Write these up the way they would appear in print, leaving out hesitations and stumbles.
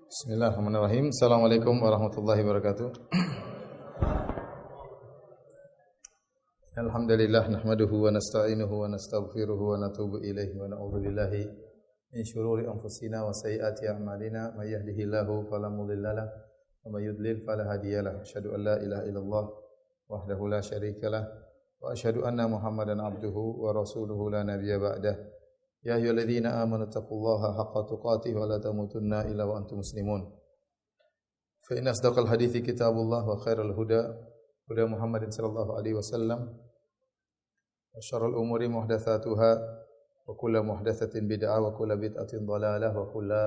Bismillahirrahmanirrahim. Assalamualaikum warahmatullahi wabarakatuh. Alhamdulillah nahmaduhu wa nasta'inuhu wa nastaghfiruhu wa natubu ilaihi wa na'udzu billahi min syururi anfusina wa sayyiati a'malina may yahdihillahu fala mudhillalah wa may yudlil fala hadiyalah. Asyhadu an la ilaha illallah wahdahu la syarikalah wa asyhadu anna Muhammadan abduhu wa rasuluhu la nabiyya ba'dah. Ya ayyuhalladzina amanu taqullaha haqqa tuqatih wa la tamutunna illa wa antum muslimun. Fa inna asdaqal hadithi kitabullah wa khairal huda huda Muhammadin sallallahu alaihi wasallam wa syarrul umuri muhdatsatuha wa kullu muhdatsatin bid'ah wa kullu bid'atin dhalalah wa kullu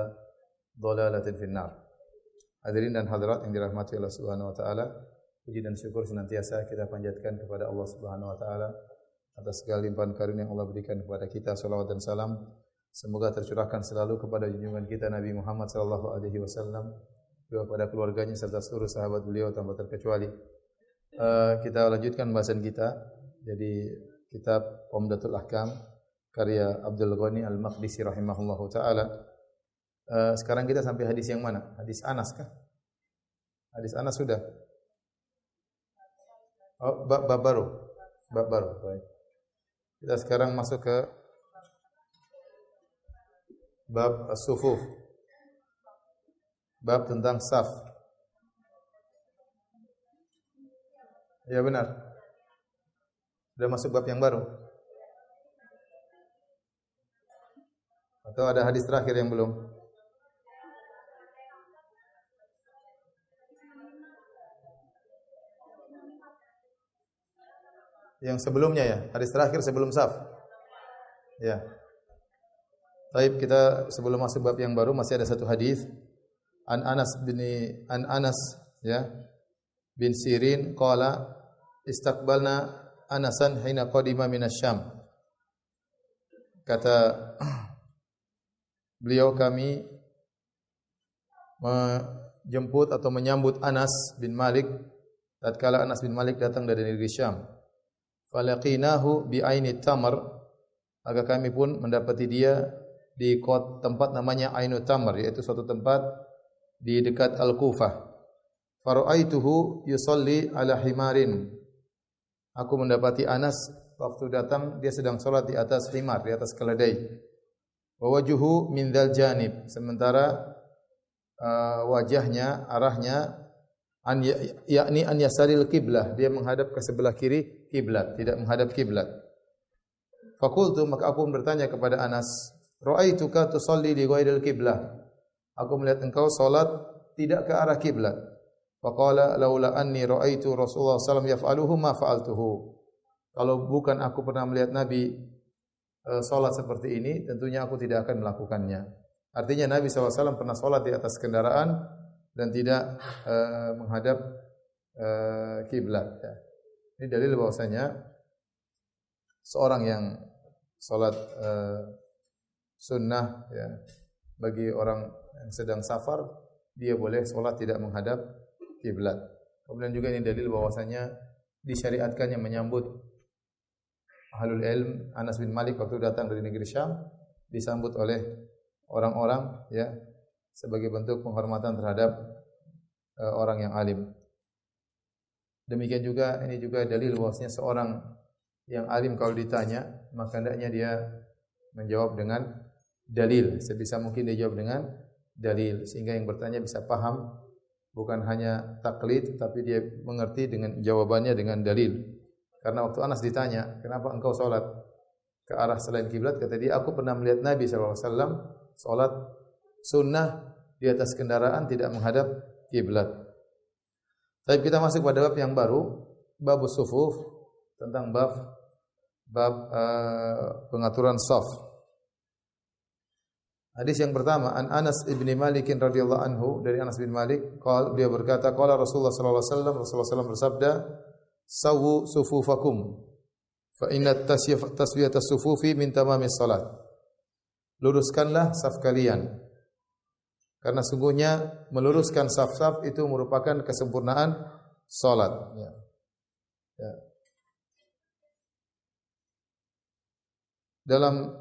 dhalalatin finnar. Hadirin dan hadirat yang dirahmati Allah Subhanahu wa taala, puji dan syukur senantiasa kita panjatkan kepada Allah Subhanahu wa taala atas segala limpahan karunia yang Allah berikan kepada kita. Salawat dan salam semoga tercurahkan selalu kepada junjungan kita Nabi Muhammad sallallahu alaihi wasallam, juga kepada keluarganya serta seluruh sahabat beliau tanpa terkecuali. Kita lanjutkan bahasan kita. Jadi kitab Umdatul Ahkam karya Abdul Ghani Al-Maqdisi rahimahullahu taala. Sekarang kita sampai hadis yang mana? Hadis Anas kah? Hadis Anas sudah. Oh, bab baru. Bab baru. Baik. Kita sekarang masuk ke bab as-sufuf. Bab tentang saf. Ya benar. Sudah masuk bab yang baru? Atau ada hadis terakhir yang belum? Yang sebelumnya ya, hadis terakhir sebelum saf. Ya. Baik, kita sebelum masuk bab yang baru masih ada satu hadis an Anas ya bin Sirin qala istaqbalna Anasan hina qadima minasyam. Kata beliau, kami menjemput atau menyambut Anas bin Malik tatkala Anas bin Malik datang dari negeri Syam. Falaqinahu bi aini tamar, maka kami pun mendapati dia di tempat namanya Ainu Tamar, yaitu suatu tempat di dekat Al-Kufah. Faraaituhu yusalli ala himarin. Aku mendapati Anas waktu datang dia sedang salat di atas himar, di atas keledai. Wa wajhuhu min dzal janib, sementara wajahnya, arahnya yakni an yasaril qiblah, dia menghadap ke sebelah kiri kiblat, tidak menghadap kiblat. Faqultu, maka aku bertanya kepada Anas, ra'aituka tusalli li ghairil qiblah. Aku melihat engkau salat tidak ke arah kiblat. Faqala laula anni ra'aitu Rasulullah sallallahu alaihi wasallam yaf'aluhu ma fa'altuhu. Kalau bukan aku pernah melihat Nabi salat seperti ini, tentunya aku tidak akan melakukannya. Artinya Nabi sallallahu alaihi wasallam pernah salat di atas kendaraan dan tidak menghadap kiblat ya. Ini dalil bahwasanya seorang yang salat sunnah ya, bagi orang yang sedang safar, dia boleh salat tidak menghadap kiblat. Kemudian juga ini dalil bahwasanya disyariatkannya menyambut ahlul ilm. Anas bin Malik waktu datang dari negeri Syam disambut oleh orang-orang ya sebagai bentuk penghormatan terhadap orang yang alim. Demikian juga ini juga dalil bahwasanya seorang yang alim kalau ditanya maka hendaknya dia menjawab dengan dalil. Sebisa mungkin dia jawab dengan dalil sehingga yang bertanya bisa paham, bukan hanya taklid tapi dia mengerti dengan jawabannya dengan dalil. Karena waktu Anas ditanya, "Kenapa engkau salat ke arah selain kiblat?" Kata dia, "Aku pernah melihat Nabi sallallahu alaihi wasallam salat sunnah di atas kendaraan tidak menghadap kiblat." Tapi kita masuk pada bab yang baru, bab sufuf, tentang bab pengaturan shaf. Hadis yang pertama an Anas bin Malik radhiyallahu anhu, dari Anas bin Malik, dia berkata, qala Rasulullah sallallahu alaihi wasallam, Rasulullah sallallahu bersabda, "Sawu sufufakum fa inna taswiyata sufufi min tamamis salat." Luruskanlah saf kalian, karena sungguhnya meluruskan saf-saf itu merupakan kesempurnaan salat. Ya. Ya. Dalam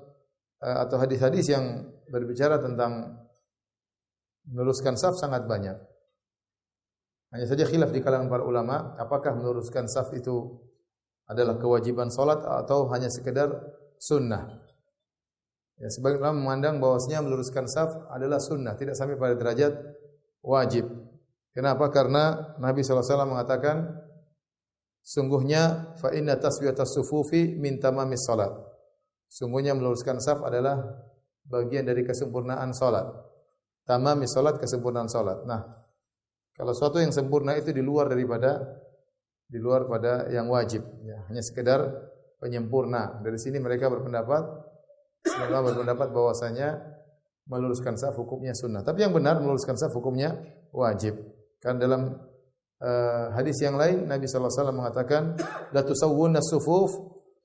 atau hadis-hadis yang berbicara tentang Meluruskan saf sangat banyak. Hanya saja khilaf di kalangan para ulama, apakah meluruskan saf itu adalah kewajiban salat atau hanya sekedar sunnah. Ya, sebagian ulama memandang bahwasanya meluruskan saf adalah sunnah, tidak sampai pada derajat wajib. Kenapa? Karena Nabi SAW mengatakan, sungguhnya fa inna taswiyatas sufufi min tamamis salat. Sungguhnya meluruskan saf adalah bagian dari kesempurnaan salat. Tamamis salat, kesempurnaan salat. Nah, kalau suatu yang sempurna itu di luar pada yang wajib, ya, hanya sekedar penyempurna. Dari sini mereka berpendapat bahwasanya meluruskan saf hukumnya sunnah. Tapi yang benar meluruskan saf hukumnya wajib. Kan dalam hadis yang lain Nabi sallallahu alaihi wasallam mengatakan, la tusawwunna sufuf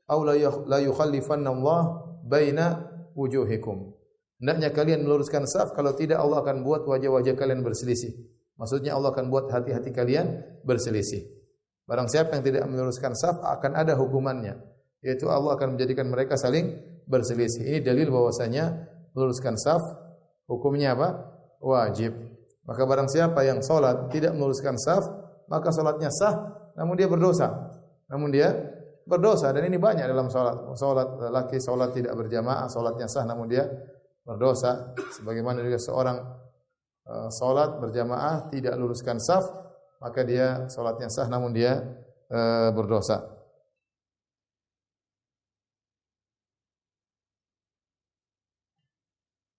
aw la yukhallifanna Allah baina wujuhikum. Hendaknya kalian meluruskan saf, kalau tidak Allah akan buat wajah-wajah kalian berselisih. Maksudnya Allah akan buat hati-hati kalian berselisih. Barang siapa yang tidak meluruskan saf akan ada hukumannya, yaitu Allah akan menjadikan mereka saling berselisih. Ini dalil bahwasanya meluruskan saf hukumnya apa? Wajib. Maka barang siapa yang salat tidak meluruskan saf, maka salatnya sah, namun dia berdosa. Dan ini banyak dalam salat. Salat laki salat tidak berjamaah, salatnya sah namun dia berdosa. Sebagaimana juga seorang salat berjamaah tidak luruskan saf, maka dia salatnya sah namun dia berdosa.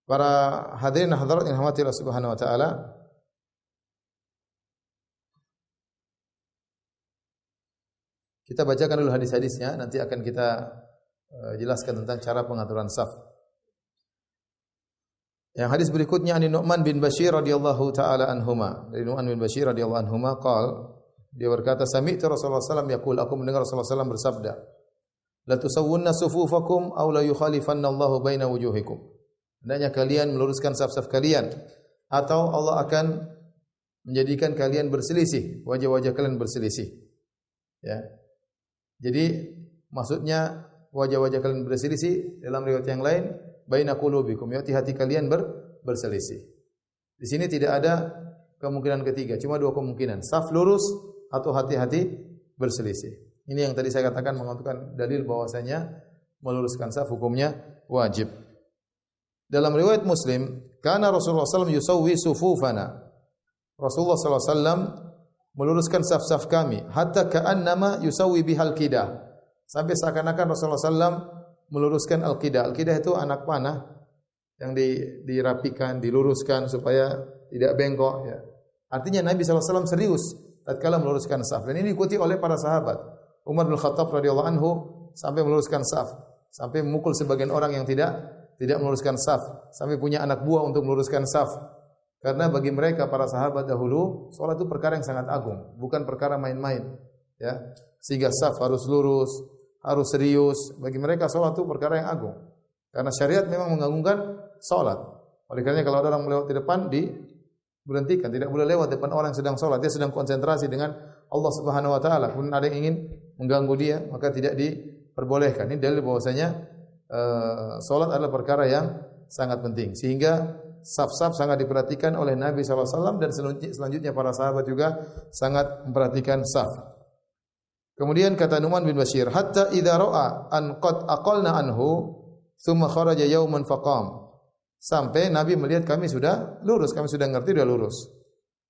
Para hadirin dan hadirat yang dirahmati Allah Subhanahu wa taala, kita bacakan dulu hadis-hadisnya, nanti akan kita jelaskan tentang cara pengaturan saf. Yang hadis berikutnya ani Nu'man bin Bashir radhiyallahu taala anhuma. Dari Nu'man bin Bashir radhiyallahu anhuma dia berkata, sami'tu Rasulullah sallallahu alaihi wasallam yaqul, aku mendengar Rasulullah sallallahu alaihi wasallam bersabda, la tusawwunna sufufakum aw la yukhalifanna Allahu baina wujuhikum. Hendaknya kalian meluruskan saf-saf kalian atau Allah akan menjadikan kalian berselisih, wajah-wajah kalian berselisih. Ya. Jadi maksudnya wajah-wajah kalian berselisih, dalam riwayat yang lain baina qulubikum, yaitu hati kalian berselisih. Di sini tidak ada kemungkinan ketiga, cuma dua kemungkinan, saf lurus atau hati-hati berselisih. Ini yang tadi saya katakan menunjukkan dalil bahwasanya meluruskan saf hukumnya wajib. Dalam riwayat Muslim, kana Rasulullah SAW yusawwi sufufana. Rasulullah SAW meluruskan saf-saf kami, hatta ka'annama yusawwi bihal qidah. Sampai seakan-akan Rasulullah SAW meluruskan al-qidah. Al-qidah itu anak panah yang dirapikan, diluruskan supaya tidak bengkok. Ya. Artinya Nabi SAW serius tatkala meluruskan saf. Dan ini diikuti oleh para sahabat. Umar bin Khattab radhiyallahu anhu sampai meluruskan saf, sampai memukul sebagian orang yang tidak meluruskan saf, sampai punya anak buah untuk meluruskan saf. Karena bagi mereka para sahabat dahulu, salat itu perkara yang sangat agung, bukan perkara main-main. Ya, sehingga saf harus lurus, harus serius. Bagi mereka salat itu perkara yang agung. Karena syariat memang mengagungkan salat. Oleh karenanya kalau ada orang melewati depan, diberhentikan, tidak boleh lewat depan orang yang sedang salat. Dia sedang konsentrasi dengan Allah Subhanahu wa taala. Kemudian ada yang ingin mengganggu dia, maka tidak diperbolehkan. Ini dalil bahwasanya salat adalah perkara yang sangat penting. Sehingga saf-saf sangat diperhatikan oleh Nabi SAW dan selanjutnya para sahabat juga sangat memperhatikan saf. Kemudian kata Nu'man bin Bashir, hatta idza ra'a an qad aqalna anhu thumma kharaja yawman faqam. Sampai Nabi melihat kami sudah lurus, kami sudah ngerti, sudah lurus.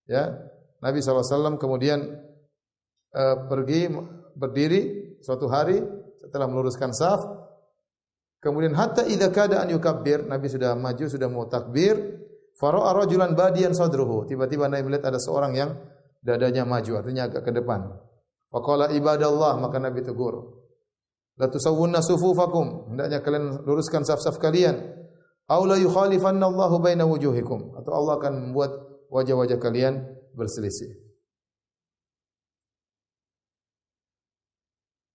Ya. Nabi SAW kemudian pergi berdiri suatu hari setelah meluruskan saf. Kemudian hatta idza kada an yukabbir, Nabi sudah maju, sudah mau takbir, fara'a rajulan badiyan sadruhu. Tiba-tiba Nabi melihat ada seorang yang dadanya maju, artinya agak ke depan. Faqala ibadallah, maka Nabi tegur, la tusawwunna sufufakum, hendaknya kalian luruskan saf-saf kalian. Aw la yukhalifanna Allahu baina wujuhikum, atau Allah akan membuat wajah-wajah kalian berselisih.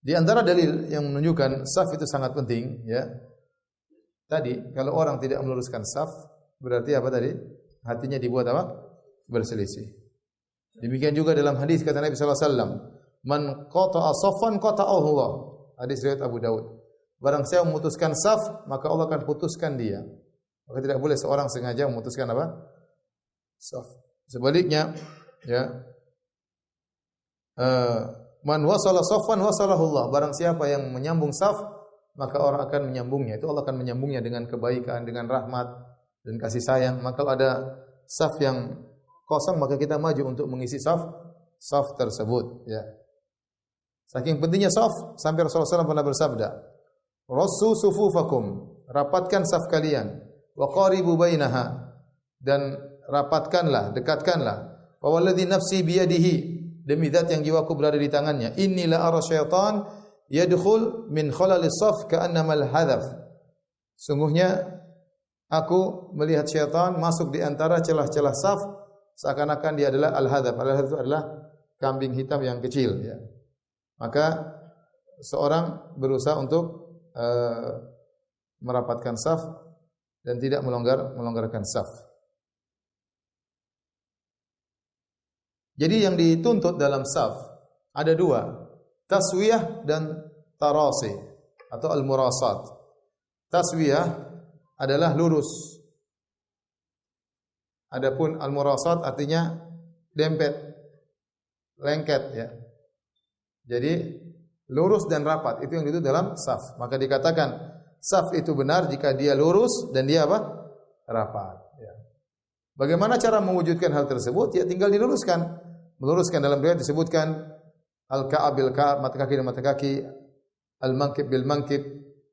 Di antara dalil yang menunjukkan saf itu sangat penting, ya. Tadi kalau orang tidak meluruskan saf, berarti apa tadi? Hatinya dibuat apa? Berselisih. Demikian juga dalam hadis kata Nabi sallallahu alaihi wasallam, man qata'a saffan qata'ahu Allah. Hadis riwayat Abu Daud. Barang siapa memutuskan saf, maka Allah akan putuskan dia. Maka tidak boleh seorang sengaja memutuskan apa? saf. Sebaliknya, ya, man wasala saffan wasalahu Allah. Barang siapa yang menyambung saf, maka orang akan menyambungnya. Itu Allah akan menyambungnya dengan kebaikan, dengan rahmat dan kasih sayang. Maka kalau ada saf yang kosong, maka kita maju untuk mengisi saf tersebut, ya. Saking pentingnya saf sampai Rasulullah SAW pernah bersabda, "Rassu sufufakum." Rapatkan saf kalian. Wa qaribu bainaha. Dan rapatkanlah, dekatkanlah. Wa walladzi nafsi biyadihi. Demi zat yang jiwaku berada di tangannya. Inni la ara syaitan yadkhul min khalalis saf ka'annama al-hadaf. Sungguhnya aku melihat syaitan masuk di antara celah-celah saf seakan-akan dia adalah al-hadaf. Al-hadaf itu adalah kambing hitam yang kecil, ya. Maka seorang berusaha untuk merapatkan saf dan tidak melonggarkan saf. Jadi yang dituntut dalam saf ada dua, taswiyah dan tarasi atau al-murasat. Taswiyah adalah lurus. Adapun al-murasat artinya dempet, lengket, ya. Jadi lurus dan rapat itu yang dituntut dalam saf. Maka dikatakan saf itu benar jika dia lurus dan dia apa? Rapat, ya. Bagaimana cara mewujudkan hal tersebut? Ya tinggal diluruskan. Meluruskan dalam riwayat disebutkan al-ka'ab bil ka'ab, mata kaki dengan mata kaki, al-mankib bil mankib,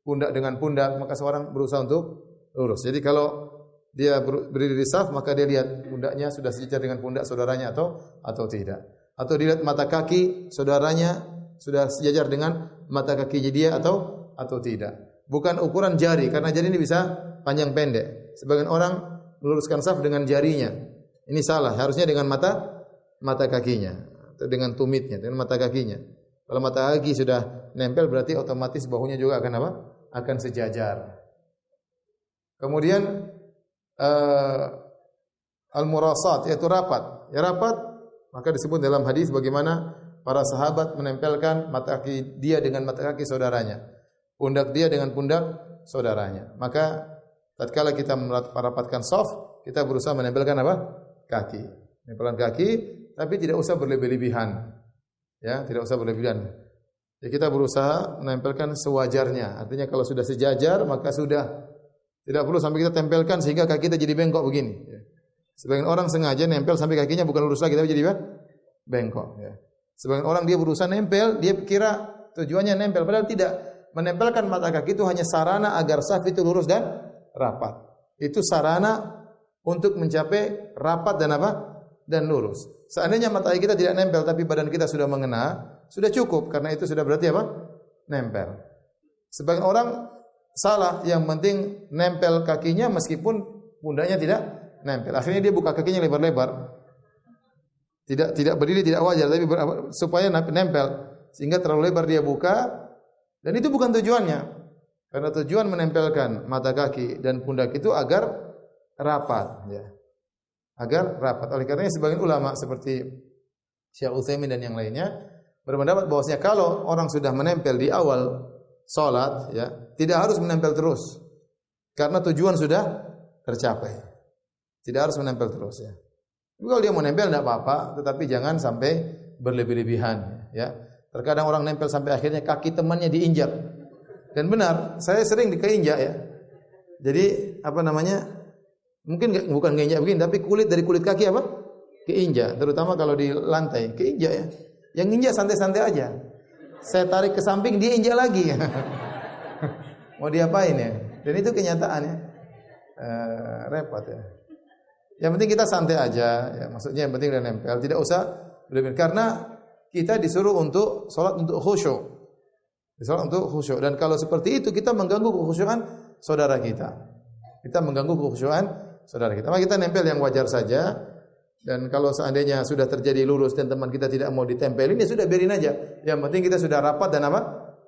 pundak dengan pundak, maka seorang berusaha untuk lurus. Jadi kalau dia berdiri di saf, maka dia lihat pundaknya sudah sejajar dengan pundak saudaranya atau tidak. Atau dilihat mata kaki saudaranya sudah sejajar dengan mata kakinya dia atau tidak. Bukan ukuran jari, karena jari ini bisa panjang pendek. Sebagian orang meluruskan saf dengan jarinya. Ini salah, harusnya dengan mata kakinya atau dengan tumitnya, dengan mata kakinya. Kalau mata kaki sudah nempel berarti otomatis bahunya juga akan apa? Akan sejajar. Kemudian al-murasat yaitu rapat. Ya rapat maka disebut dalam hadis bagaimana para sahabat menempelkan mata kaki dia dengan mata kaki saudaranya, pundak dia dengan pundak saudaranya. Maka tatkala kita merapatkan shaf, kita berusaha menempelkan apa? Kaki. Menempelkan kaki, tapi tidak usah berlebih-lebihan. Ya, tidak usah berlebihan. Ya, kita berusaha menempelkan sewajarnya. Artinya kalau sudah sejajar maka sudah. Tidak perlu sampai kita tempelkan sehingga kaki kita jadi bengkok begini. Ya. Sebagian orang sengaja nempel sampai kakinya bukan lurus lagi tapi jadi bengkok. Ya. Sebagian orang dia berusaha nempel, dia kira tujuannya nempel, padahal tidak. Menempelkan mata kaki itu hanya sarana agar saf itu lurus dan rapat. Itu sarana untuk mencapai rapat dan apa? Dan lurus. Seandainya mata kaki kita tidak nempel tapi badan kita sudah mengena, sudah cukup karena itu sudah berarti apa? Nempel. Sebagian orang salah, yang penting nempel kakinya meskipun pundaknya tidak nempel. Akhirnya dia buka kakinya lebar-lebar. Tidak berdiri tidak wajar tapi supaya nempel sehingga terlalu lebar dia buka dan itu bukan tujuannya. Karena tujuan menempelkan mata kaki dan pundak itu agar rapat, ya. Agar rapat. Oleh karenanya sebagian ulama seperti Syekh Utsaimin dan yang lainnya berpendapat bahwasanya kalau orang sudah menempel di awal salat, ya, tidak harus menempel terus. Karena tujuan sudah tercapai. Tidak harus menempel terus, ya. Kalau dia mau nempel tidak apa-apa, tetapi jangan sampai berlebih-lebihan, ya. Terkadang orang nempel sampai akhirnya kaki temannya diinjak. Dan benar, saya sering dikeinjak, ya. Jadi apa namanya? Mungkin bukan nginjak begini, tapi kulit dari kulit kaki apa? Keinjak, terutama kalau di lantai, keinjak, ya. Yang injak santai-santai aja. Saya tarik ke samping, dia injak lagi. Mau diapain, ya? Dan itu kenyataannya. Repot, ya. Yang penting kita santai aja, ya. Maksudnya yang penting udah nempel, tidak usah berlebihan. Karena kita disuruh untuk sholat untuk khusyuk. Sholat untuk khusyuk. Dan kalau seperti itu kita mengganggu kekhusyukan saudara kita. Kita mengganggu kekhusyukan saudara kita. Maka kita nempel yang wajar saja. Dan kalau seandainya sudah terjadi lurus dan teman kita tidak mau ditempelin, ya sudah biarin aja. Yang penting kita sudah rapat dan apa?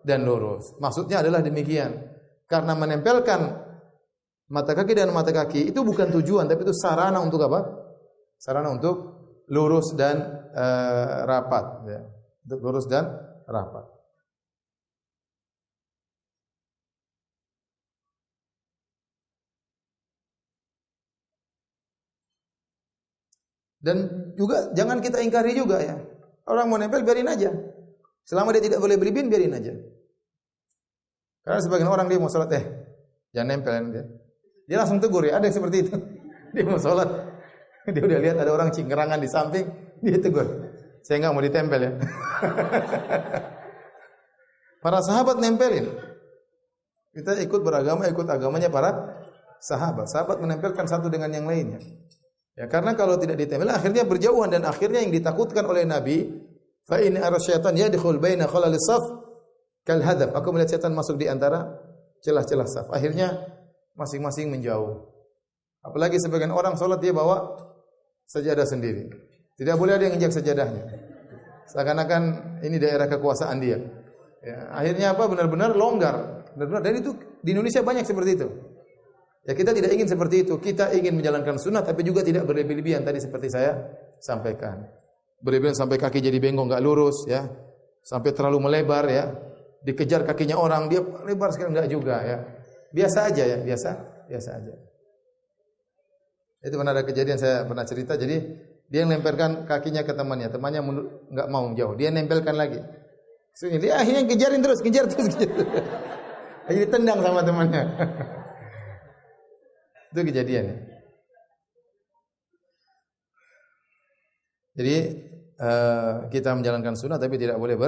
Dan lurus. Maksudnya adalah demikian. Karena menempelkan mata kaki dan mata kaki itu bukan tujuan, tapi itu sarana untuk apa? Sarana untuk lurus dan rapat, ya. Untuk lurus dan rapat. Dan juga jangan kita ingkari juga ya. Orang mau nempel biarin aja. Selama dia tidak boleh berlebihan biarin aja. Karena sebagian orang dia mau salat jangan nempel dia. Dia langsung tegur ya, ada yang seperti itu. Dia mau salat, dia udah lihat ada orang cingkerangan di samping, dia tegur. Saya enggak mau ditempel ya. Para sahabat nempelin. Kita ikut beragama, ikut agamanya para sahabat. Sahabat menempelkan satu dengan yang lainnya. Ya, karena kalau tidak ditempel akhirnya berjauhan dan akhirnya yang ditakutkan oleh Nabi, fa in arasyaitan yadkhul baina khalalis saf kal hadaf. Aku melihat setan masuk di antara celah-celah saf. Akhirnya masing-masing menjauh. Apalagi sebagian orang salat dia bawa sajadah sendiri. Tidak boleh ada yang injak sajadahnya. Seakan-akan ini daerah kekuasaan dia. Ya, akhirnya apa? Benar-benar longgar. Benar-benar, dan itu di Indonesia banyak seperti itu. Ya, kita tidak ingin seperti itu. Kita ingin menjalankan sunnah tapi juga tidak berlebihan tadi seperti saya sampaikan. Berlebihan sampai kaki jadi bengkok enggak lurus ya. Sampai terlalu melebar ya. Dikejar kakinya orang, dia lebar sekali enggak juga ya. Biasa aja ya, biasa aja. Itu pernah ada kejadian saya pernah cerita, jadi dia yang lemparkan kakinya ke temannya mundur enggak mau jauh. Dia nempelkan lagi. Dia akhirnya kejar terus. Akhirnya tendang sama temannya. Itu kejadian. Jadi kita menjalankan sunnah tapi tidak boleh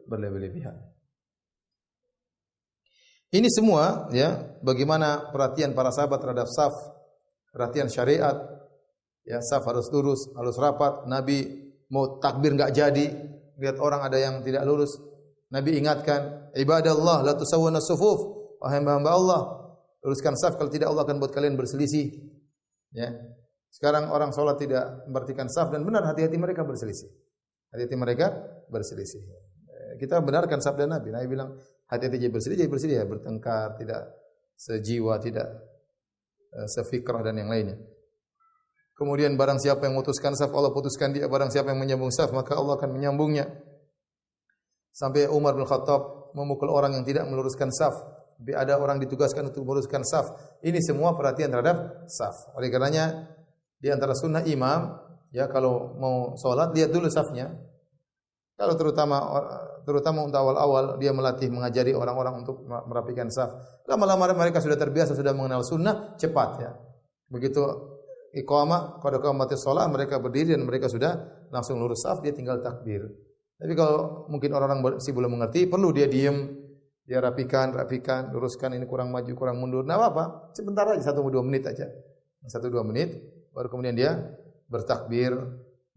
berlebihan. Ini semua ya bagaimana perhatian para sahabat terhadap saf, perhatian syariat. Ya, saf harus lurus, harus rapat. Nabi mau takbir enggak jadi, lihat orang ada yang tidak lurus. Nabi ingatkan, "Ibadallah la tusawwuna sufuf." Wahai hamba Allah, luruskan saf, kalau tidak Allah akan buat kalian berselisih. Ya. Sekarang orang salat tidak memperhatikan saf dan benar hati-hati mereka berselisih. Hati-hati mereka berselisih. Kita benarkan sabda Nabi. Nabi bilang, hati-hati jadi berselisih ya, bertengkar, tidak sejiwa, tidak sefikrah dan yang lainnya. Kemudian barang siapa yang memutuskan saf, Allah putuskan dia. Barang siapa yang menyambung saf, maka Allah akan menyambungnya. Sampai Umar bin Khattab memukul orang yang tidak meluruskan saf. Ada orang ditugaskan untuk meluruskan saf. Ini semua perhatian terhadap saf. Oleh karenanya di antara sunnah imam, ya kalau mau sholat lihat dulu safnya. Kalau terutama untuk awal-awal dia melatih mengajari orang-orang untuk merapikan saf. Lama-lama mereka sudah terbiasa, sudah mengenal sunnah, cepat ya. Begitu iqamah, qad qamatis shalah, mereka berdiri dan mereka sudah langsung lurus saf, dia tinggal takbir. Tapi kalau mungkin orang-orang masih belum mengerti, perlu dia diam, dia rapikan, luruskan, ini kurang maju, kurang mundur. Nah, apa? Sebentar aja, 1-2 menit aja. 1-2 menit, baru kemudian dia bertakbir.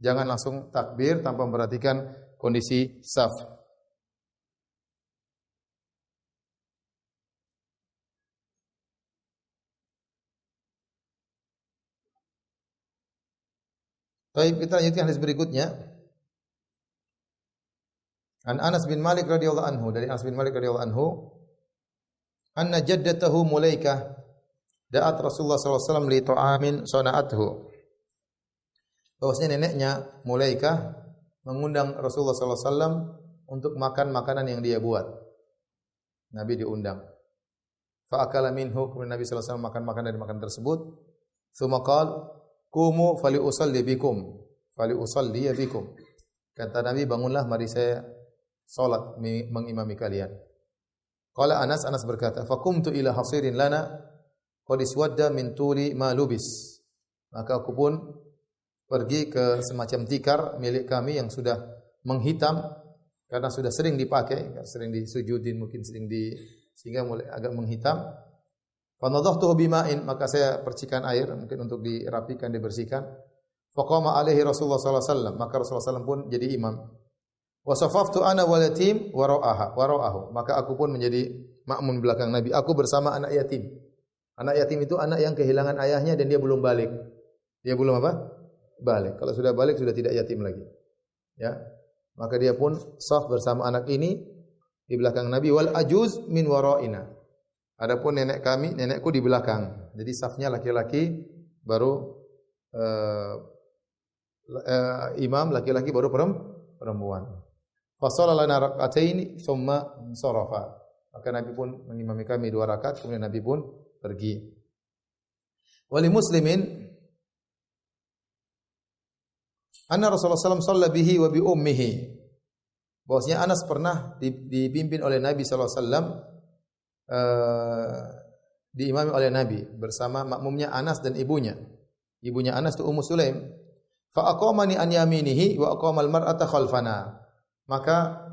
Jangan langsung takbir tanpa memperhatikan kondisi saf. Baik, kita lanjutkan hadis berikutnya. An Anas bin Malik radhiyallahu anhu, dari Anas bin Malik radhiyallahu anhu, anna jaddatahu Mulaikah da'at Rasulullah sallallahu alaihi wasallam li ta'amin sana'athu. Bahwasanya neneknya Mulaikah mengundang Rasulullah sallallahu alaihi wasallam untuk makan makanan yang dia buat. Nabi diundang. Fa akala minhu, kemudian Nabi sallallahu alaihi wasallam makan makanan dari makanan tersebut. Tsumma qala qumu fali usalli bikum. Kata Nabi, bangunlah mari saya salat mengimami kalian. Qala Anas berkata, faqumtu ila hasirin lana qad iswadda min tuli ma lubis. Maka aku pun pergi ke semacam tikar milik kami yang sudah menghitam karena sudah sering dipakai, sering disujudin, mungkin sehingga mulai agak menghitam. Fa nadhahtuhu bima'in, maka saya percikan air mungkin untuk dirapikan, dibersihkan. Faqama alaihi Rasulullah sallallahu alaihi wasallam, maka Rasulullah sallallahu alaihi wasallam pun jadi imam. Wa safaftu ana wal yatim wara'ahu, maka aku pun menjadi makmum belakang Nabi. Aku bersama anak yatim. Anak yatim itu anak yang kehilangan ayahnya dan dia belum balik. Dia belum apa? Balik. Kalau sudah balik sudah tidak yatim lagi. Ya. Maka dia pun saf bersama anak ini di belakang Nabi, wal ajuz min wara'ina. Adapun nenekku di belakang. Jadi safnya laki-laki baru imam, laki-laki baru perempuan. Fa shalla lana rak'ataini tsumma sarafa. Maka Nabi pun mengimami kami 2 rakaat, kemudian Nabi pun pergi. Wali muslimin anna Rasulullah sallallahu alaihi wasallam shalla bihi wa bi ummihi. Bahwasanya Anas pernah dipimpin oleh Nabi sallallahu alaihi wasallam, diimami oleh Nabi bersama makmumnya Anas dan ibunya. Ibunya Anas itu Ummu Sulaim. Fa aqamani an yaminihi wa aqamal mar'ata khalfana. Maka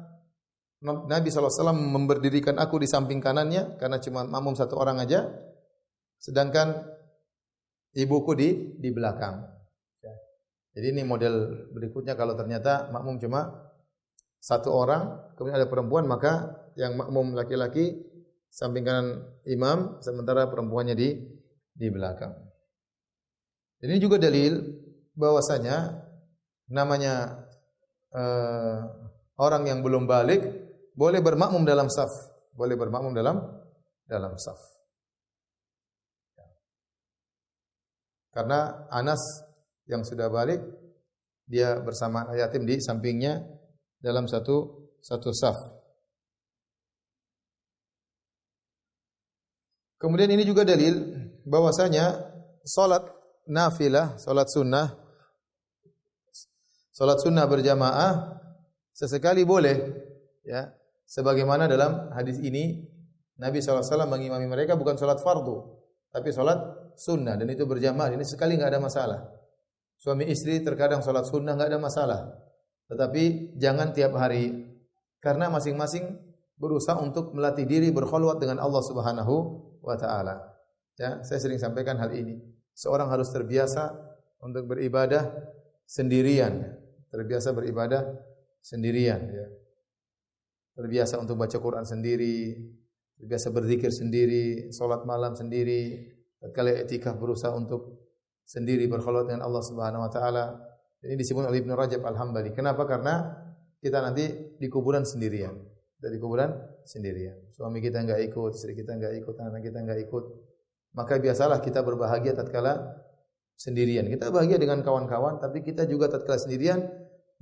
Nabi sallallahu alaihi wasallam memberdirikan aku di samping kanannya karena cuma makmum satu orang aja. Sedangkan ibuku di belakang. Jadi ini model berikutnya kalau ternyata makmum cuma satu orang, kemudian ada perempuan, maka yang makmum laki-laki samping kanan imam, sementara perempuannya di belakang. Ini juga dalil bahwasanya namanya orang yang belum balik boleh bermakmum dalam saf, boleh bermakmum dalam saf. Karena Anas yang sudah balik, dia bersama anak yatim di sampingnya dalam satu saf. Kemudian ini juga dalil bahwasanya salat nafilah, salat sunnah berjamaah sesekali boleh, ya. Sebagaimana dalam hadis ini Nabi SAW mengimami mereka bukan salat fardu, tapi salat sunnah, dan itu berjamaah. Ini sekali enggak ada masalah. Suami istri terkadang salat sunnah enggak ada masalah. Tetapi jangan tiap hari, karena masing-masing berusaha untuk melatih diri berkhulwat dengan Allah Subhanahu wa taala. Ya, saya sering sampaikan hal ini. Seorang harus terbiasa untuk beribadah sendirian, terbiasa beribadah sendirian, ya. Terbiasa untuk baca Quran sendiri, terbiasa berzikir sendiri, salat malam sendiri, tatkala i'tikaf berusaha untuk sendiri berkhulwat dengan Allah Subhanahu wa taala. Ini disebut oleh Ibnu Rajab Al-Hambali. Kenapa? Karena kita nanti di kuburan sendirian. Dari kuburan sendirian. Suami kita enggak ikut, istri kita enggak ikut, anak kita enggak ikut. Maka biasalah kita berbahagia tatkala sendirian. Kita bahagia dengan kawan-kawan, tapi kita juga tatkala sendirian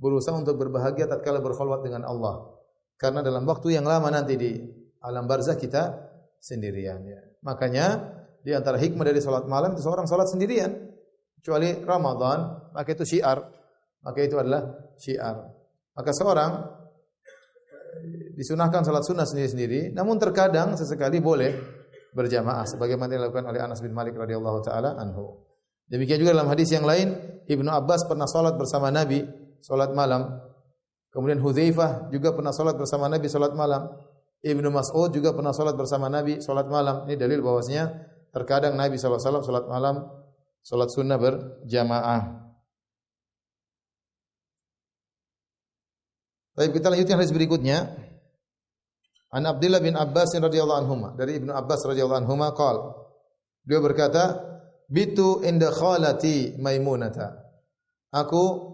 berusaha untuk berbahagia tatkala berkhulwat dengan Allah. Karena dalam waktu yang lama nanti di alam barzakh kita sendirian, ya. Makanya di antara hikmah dari salat malam itu seorang salat sendirian. Kecuali Ramadan, maka itu syiar. Maka itu adalah syiar. Maka seorang disunahkan salat sunnah sendiri-sendiri, namun terkadang sesekali boleh berjamaah sebagaimana dilakukan oleh Anas bin Malik radhiyallahu taala anhu. Demikian juga dalam hadis yang lain, Ibnu Abbas pernah salat bersama Nabi, salat malam. Kemudian Hudzaifah juga pernah salat bersama Nabi salat malam. Ibnu Mas'ud juga pernah salat bersama Nabi salat malam. Ini dalil bahwasanya terkadang Nabi sallallahu alaihi wasallam salat malam, salat sunnah berjamaah. Baik, kita lanjutkan hadis berikutnya. An Abdullah bin Abbas radhiyallahu anhuma, dari Ibnu Abbas radhiyallahu anhuma qala, beliau berkata, bitu inda khalati Maimunata. Aku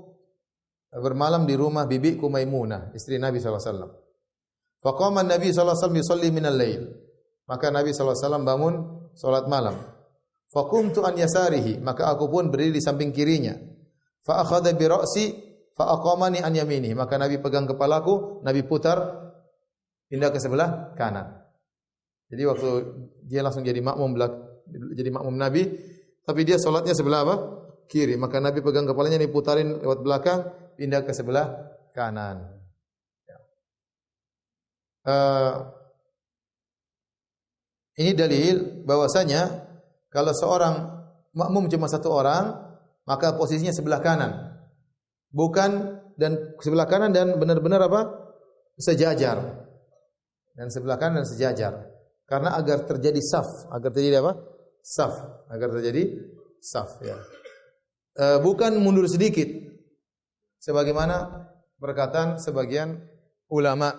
bermalam di rumah bibiku Maimunah, istri Nabi sallallahu alaihi wasallam. Faqama Nabi sallallahu alaihi wasallam yusalli minal lail. Maka Nabi sallallahu alaihi wasallam bangun salat malam. Faqumtu an yasarihi, maka aku pun berdiri di samping kirinya. Fa akhadha bi ra'si fa aqamani an yaminihi, maka Nabi pegang kepalaku, Nabi putar pindah ke sebelah kanan. Jadi waktu dia langsung jadi makmum Nabi, tapi dia salatnya sebelah apa? Kiri. Maka Nabi pegang kepalanya, diputarin lewat belakang, pindah ke sebelah kanan. Ini dalil bahwasanya kalau seorang makmum cuma satu orang, maka posisinya sebelah kanan. Bukan dan sebelah kanan dan benar-benar apa? Sejajar. Dan sebelah kanan dan sejajar. Karena agar terjadi saf, agar terjadi apa? Saf, agar terjadi saf, ya. Bukan mundur sedikit. Sebagaimana perkataan sebagian ulama.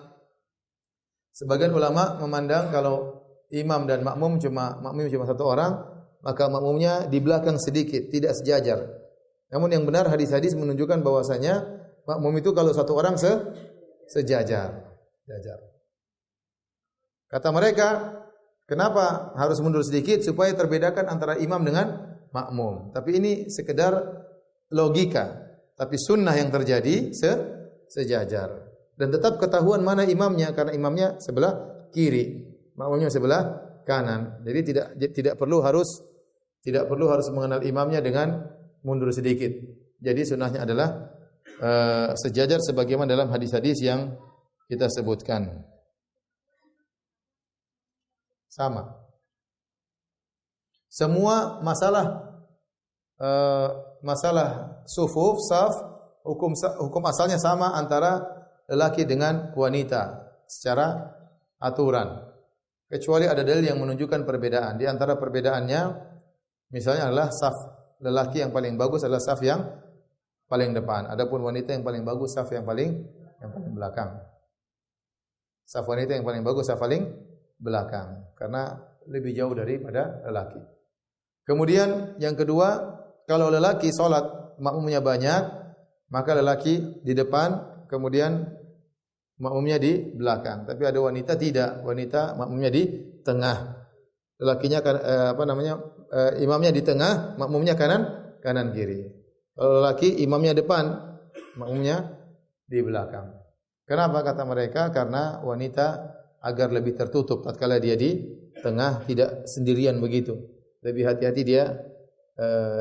Sebagian ulama memandang kalau imam dan makmum cuma satu orang, maka makmumnya di belakang sedikit, tidak sejajar. Namun yang benar hadis-hadis menunjukkan bahwasanya makmum itu kalau satu orang sejajar. Kata mereka, kenapa harus mundur sedikit supaya terbedakan antara imam dengan makmum. Tapi ini sekedar logika. Tapi sunnah yang terjadi sejajar. Dan tetap ketahuan mana imamnya, karena imamnya sebelah kiri, makmumnya sebelah kanan. Jadi tidak perlu harus mengenal imamnya dengan mundur sedikit. Jadi sunnahnya adalah sejajar sebagaimana dalam hadis-hadis yang kita sebutkan. Sama. Semua masalah sufuf, saf, hukum asalnya sama antara lelaki dengan wanita secara aturan. Kecuali ada dalil yang menunjukkan perbedaan. Di antara perbedaannya misalnya adalah saf lelaki yang paling bagus adalah saf yang paling depan. Adapun wanita yang paling bagus saf yang paling belakang. Saf wanita yang paling bagus saf paling belakang karena lebih jauh daripada lelaki. Kemudian yang kedua, kalau lelaki salat makmumnya banyak, maka lelaki di depan, kemudian makmumnya di belakang. Tapi ada wanita tidak, wanita makmumnya di tengah. Lelakinya imamnya di tengah, makmumnya kanan kiri. Kalau lelaki imamnya depan, makmumnya di belakang. Kenapa kata mereka? Karena wanita agar lebih tertutup tatkala dia di tengah, tidak sendirian begitu. Lebih hati-hati dia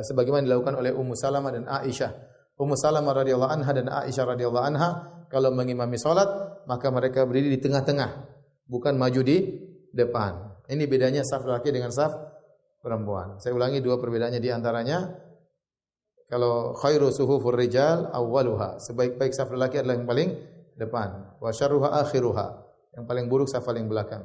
sebagaimana dilakukan oleh Ummu Salamah dan Aisyah. Ummu Salamah radhiyallahu anha dan Aisyah radhiyallahu anha kalau mengimami salat, maka mereka berdiri di tengah-tengah, bukan maju di depan. Ini bedanya saf laki dengan saf perempuan. Saya ulangi dua perbedaannya di antaranya, kalau khairu suhufur rijal awwaluha, sebaik-baik saf laki adalah yang paling depan. Wa syarruha akhiruha, yang paling buruk saf paling belakang.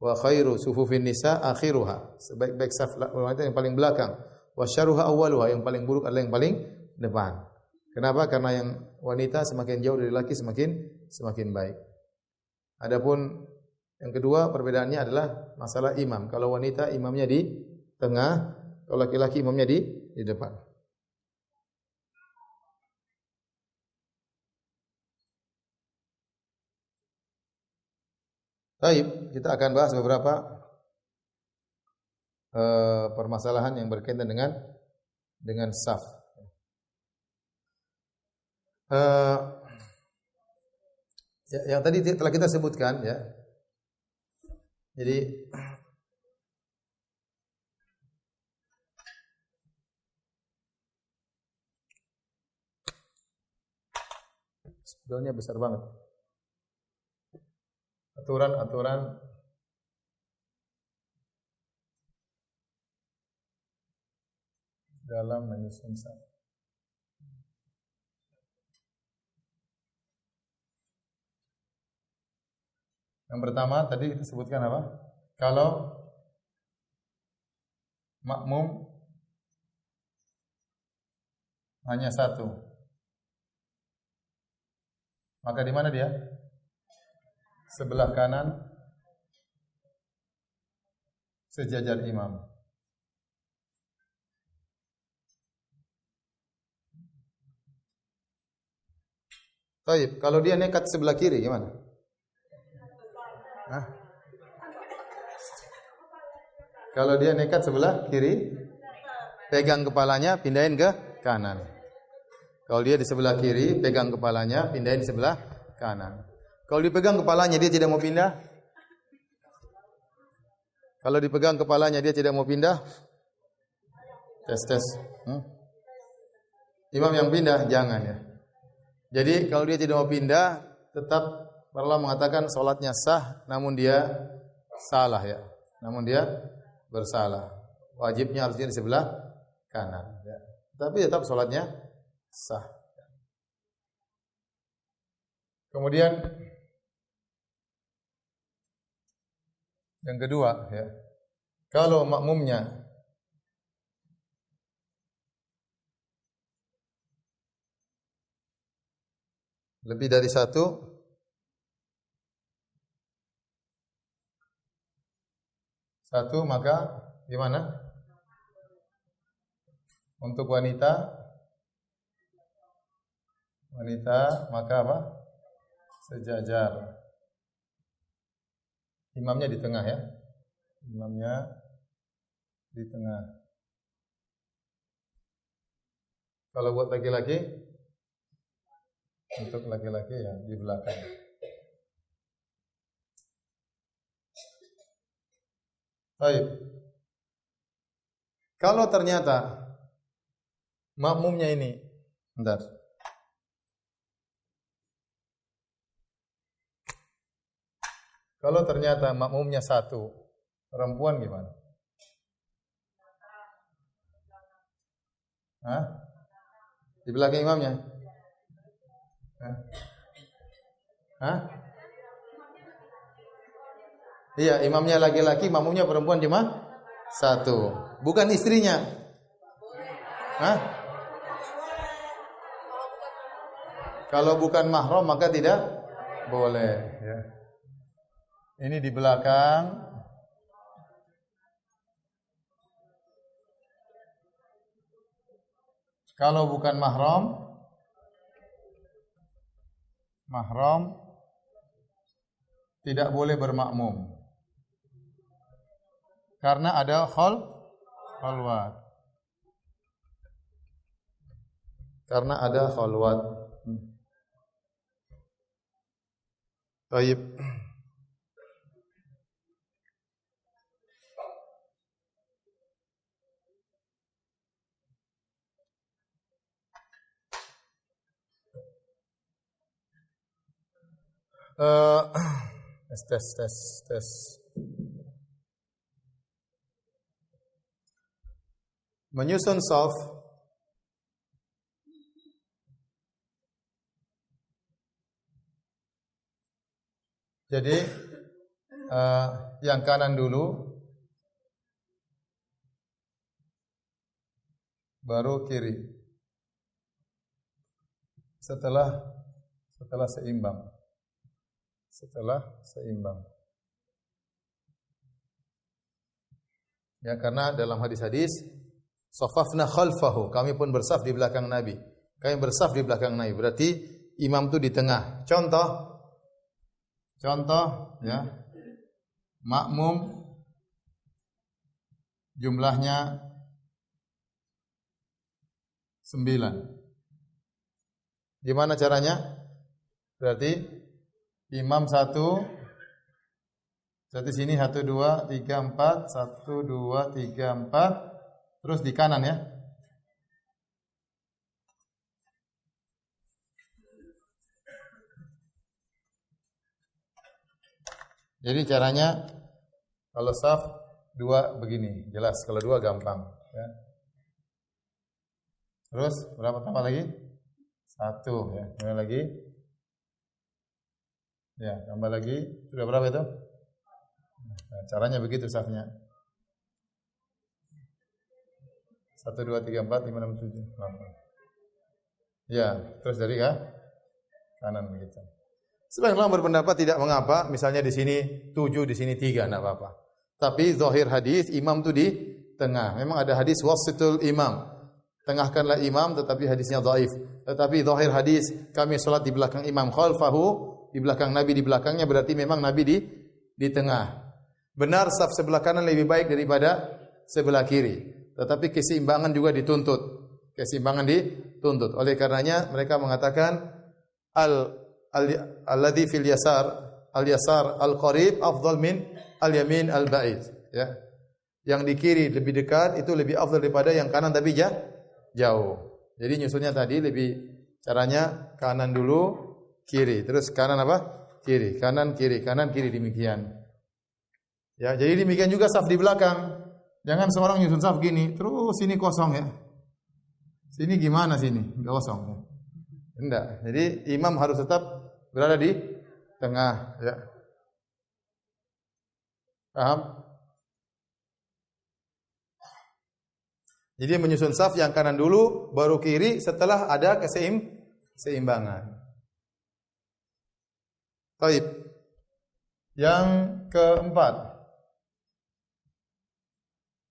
Wa khairu sufufin nisa akhiruha, sebaik-baik saf wanita yang paling belakang. Wa syarruha awwaluha, yang paling buruk adalah yang paling depan. Kenapa? Karena yang wanita semakin jauh dari laki semakin baik. Adapun yang kedua perbedaannya adalah masalah imam. Kalau wanita imamnya di tengah, kalau laki-laki imamnya di depan. Baik, kita akan bahas beberapa permasalahan yang berkaitan dengan saf. Yang tadi telah kita sebutkan ya. Jadi sebetulnya besar banget. Aturan-aturan dalam menyusun saf. Yang pertama tadi kita sebutkan apa? Kalau makmum hanya satu, maka di mana dia? Sebelah kanan sejajar imam. Baik, kalau dia nekat sebelah kiri gimana? Hah? Kalau dia nekat sebelah kiri, pegang kepalanya, pindahin ke kanan. Kalau dia di sebelah kiri, pegang kepalanya, pindahin sebelah kanan. Kalau dipegang kepalanya dia tidak mau pindah. Kalau dipegang kepalanya dia tidak mau pindah. Tes. Imam yang pindah jangan ya. Jadi kalau dia tidak mau pindah, tetap Allah mengatakan salatnya sah, namun dia salah ya. Namun dia bersalah. Wajibnya harusnya di sebelah kanan ya. Tapi tetap salatnya sah. Kemudian yang kedua ya. Kalau makmumnya lebih dari satu, maka gimana? Untuk wanita maka apa? Sejajar. Imamnya di tengah ya. Imamnya di tengah. Kalau buat laki-laki, untuk laki-laki ya di belakang. Baik. Kalau ternyata makmumnya ini, bentar. Kalau ternyata makmumnya satu, perempuan gimana? Hah? Di belakang imamnya? Hah? Hah? Iya, imamnya laki-laki, makmumnya perempuan cuma satu. Bukan istrinya. Hah? Kalau bukan mahram maka tidak boleh. Ya. Ini di belakang. Kalau bukan mahram tidak boleh bermakmum. Karena ada khalwat. Karena ada khalwat. Baik. Tes. Menyusun shaf jadi yang kanan dulu baru kiri setelah seimbang. Ya, karena dalam hadis-hadis safafna khalfahu, kami pun bersaf di belakang Nabi. Kami bersaf di belakang Nabi, berarti imam itu di tengah. Contoh ya. Makmum jumlahnya 9. Gimana caranya? Berarti imam satu sini 1 2 3 4, 1 2 3 4, terus di kanan ya. Jadi caranya kalau saf 2 begini, jelas. Kalau 2 gampang ya. Terus berapa tambah lagi? 1 ya. Kemudian lagi. Ya, tambah lagi. Sudah berapa itu? Nah, caranya begitu safnya. 1 2 3 4 5 6 7 8. Ya, terus dari kanan begitu. Sebagian ulama berpendapat tidak mengapa, misalnya di sini 7, di sini 3, enggak apa-apa. Tapi zahir hadis imam itu di tengah. Memang ada hadis wasitul imam. Tengahkanlah imam, tetapi hadisnya dhaif. Tetapi zahir hadis kami salat di belakang imam khalfahu, di belakang Nabi di belakangnya, berarti memang Nabi di tengah. Benar saf sebelah kanan lebih baik daripada sebelah kiri. Tetapi keseimbangan juga dituntut. Keseimbangan dituntut. Oleh karenanya mereka mengatakan alladzi fil yasar al-qarib afdal min al-yamin al-ba'id, ya. Yang di kiri lebih dekat itu lebih afdal daripada yang kanan tapi jauh. Jadi nyusunnya tadi lebih caranya kanan dulu, kiri, terus kanan apa? Kiri, kanan kiri demikian. Ya, jadi demikian juga saf di belakang. Jangan seorang nyusun saf gini, terus sini kosong ya. Sini gimana sini? Enggak kosong ya. Enggak. Jadi imam harus tetap berada di tengah, ya. Paham? Jadi menyusun saf yang kanan dulu, baru kiri setelah ada keseimbangan. Baik. Yang keempat.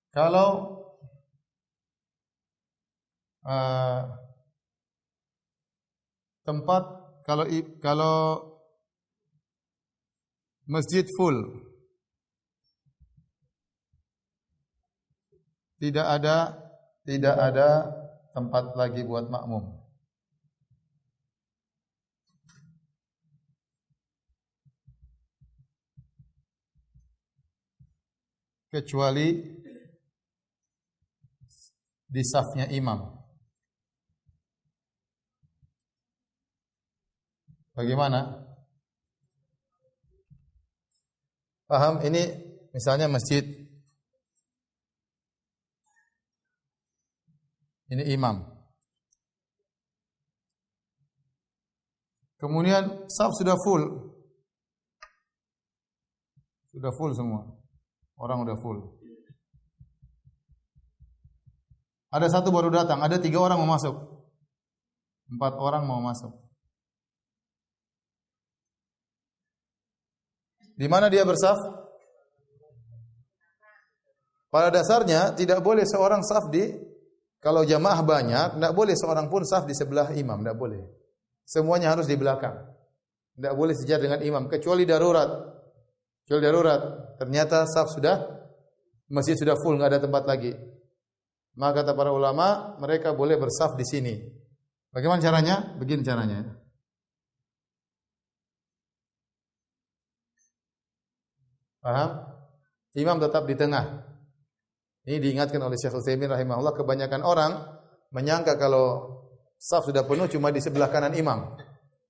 Kalau tempat kalau masjid full, tidak ada tempat lagi buat makmum. Kecuali di safnya imam. Bagaimana? Paham? Ini misalnya masjid. Ini imam. Kemudian saf sudah full. Sudah full semua. Orang udah full. Ada satu baru datang, ada 3 orang mau masuk. 4 orang mau masuk. Di mana dia bersaf? Pada dasarnya tidak boleh seorang saf kalau jamaah banyak, tidak boleh seorang pun saf di sebelah imam, tidak boleh. Semuanya harus di belakang. Tidak boleh sejajar dengan imam, kecuali darurat. Kecuali darurat. Ternyata saf masjid sudah full, nggak ada tempat lagi. Maka kata para ulama, mereka boleh bersaf di sini. Bagaimana caranya? Begini caranya. Paham? Imam tetap di tengah. Ini diingatkan oleh Syekh Utsaimin rahimahullah, kebanyakan orang menyangka kalau saf sudah penuh cuma di sebelah kanan imam.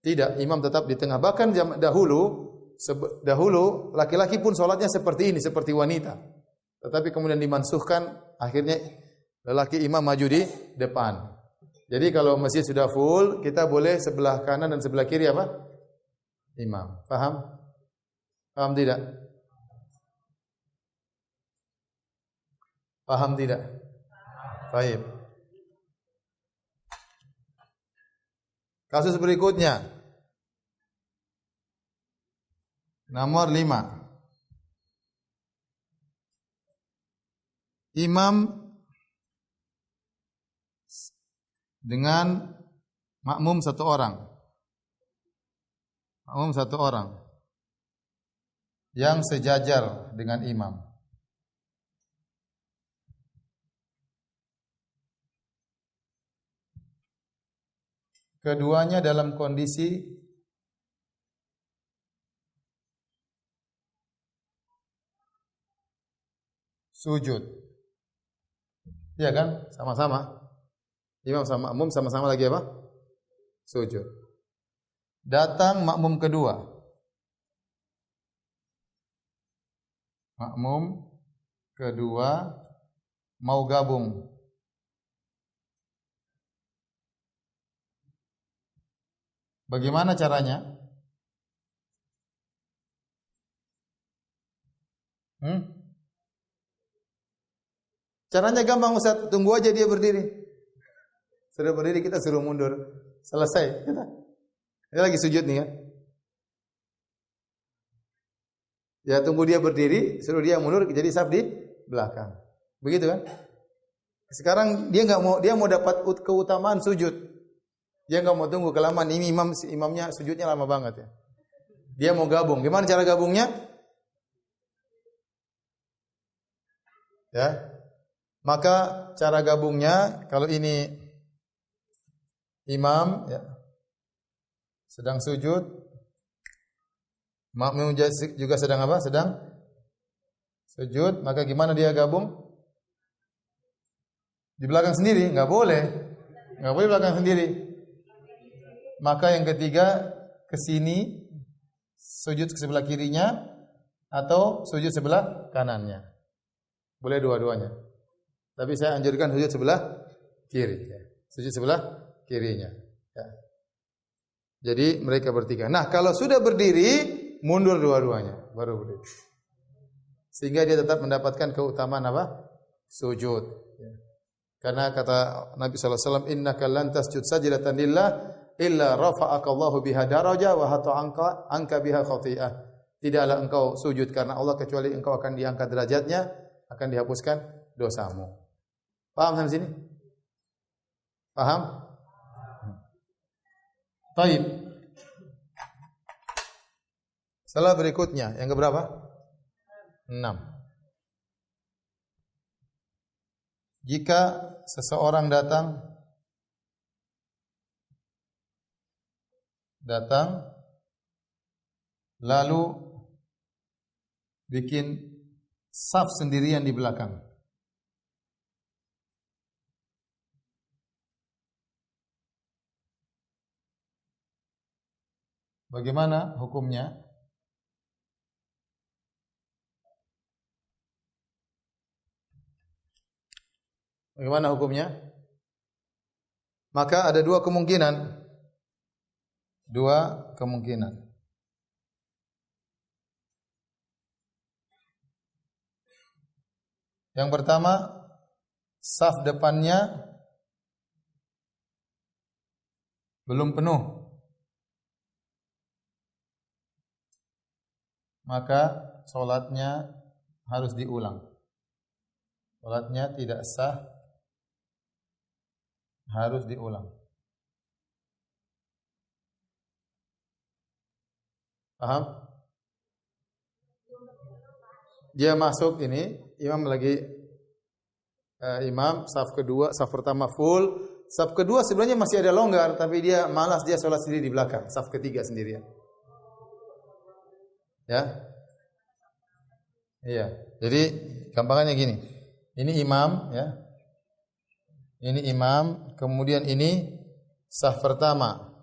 Tidak, imam tetap di tengah. Bahkan dahulu laki-laki pun sholatnya seperti ini, seperti wanita. Tetapi kemudian dimansuhkan, akhirnya lelaki imam maju di depan. Jadi kalau masjid sudah full, kita boleh sebelah kanan dan sebelah kiri apa? Imam. Paham? Paham tidak? Paham tidak? Baik. Kasus berikutnya. Nomor 5. Imam dengan makmum 1 orang. Makmum 1 orang yang sejajar dengan imam. Keduanya dalam kondisi sujud. Iya kan? Sama-sama. Imam sama makmum sama-sama lagi apa? Sujud. Datang makmum kedua. Makmum kedua mau gabung. Bagaimana caranya? Caranya gampang Ustaz, tunggu aja dia berdiri. Sudah berdiri kita suruh mundur. Selesai. Dia lagi sujud nih ya. Ya tunggu dia berdiri, suruh dia mundur jadi saf di belakang. Begitu kan? Sekarang dia mau dapat keutamaan sujud. Dia enggak mau tunggu kelamaan, ini imamnya sujudnya lama banget ya. Dia mau gabung. Gimana cara gabungnya? Ya. Maka cara gabungnya kalau ini imam ya sedang sujud, makmum juga sedang apa? Sedang sujud, maka gimana dia gabung? Di belakang sendiri, enggak boleh. Enggak boleh belakang sendiri. Maka yang ketiga ke sini sujud ke sebelah kirinya atau sujud sebelah kanannya. Boleh dua-duanya. Tapi saya anjurkan sujud sebelah kiri. Sujud sebelah kirinya. Ya. Jadi mereka bertiga. Nah kalau sudah berdiri mundur dua-duanya baru berdiri. Sehingga dia tetap mendapatkan keutamaan apa? Sujud. Ya. Karena kata Nabi SAW, innaka lan tasjud sajdatan lillah illa rafa'akallahu biha daraja wa hatta anka biha khati'ah. Tidaklah engkau sujud karena Allah kecuali engkau akan diangkat derajatnya, akan dihapuskan dosamu. Paham sampai sini? Paham? Baik. Salah berikutnya, yang keberapa? 6. Jika seseorang datang lalu bikin saf sendirian di belakang. Bagaimana hukumnya? Bagaimana hukumnya? Maka ada dua kemungkinan. Dua kemungkinan. Yang pertama, saf depannya belum penuh. Maka salatnya harus diulang. Salatnya tidak sah, harus diulang. Paham? Dia masuk ini, imam lagi imam saf kedua, saf pertama full, saf kedua sebenarnya masih ada longgar, tapi dia malas, dia sholat sendiri di belakang, saf ketiga sendirian. Ya, iya. Jadi gampangannya gini, ini imam, ya, ini imam, kemudian ini saf pertama,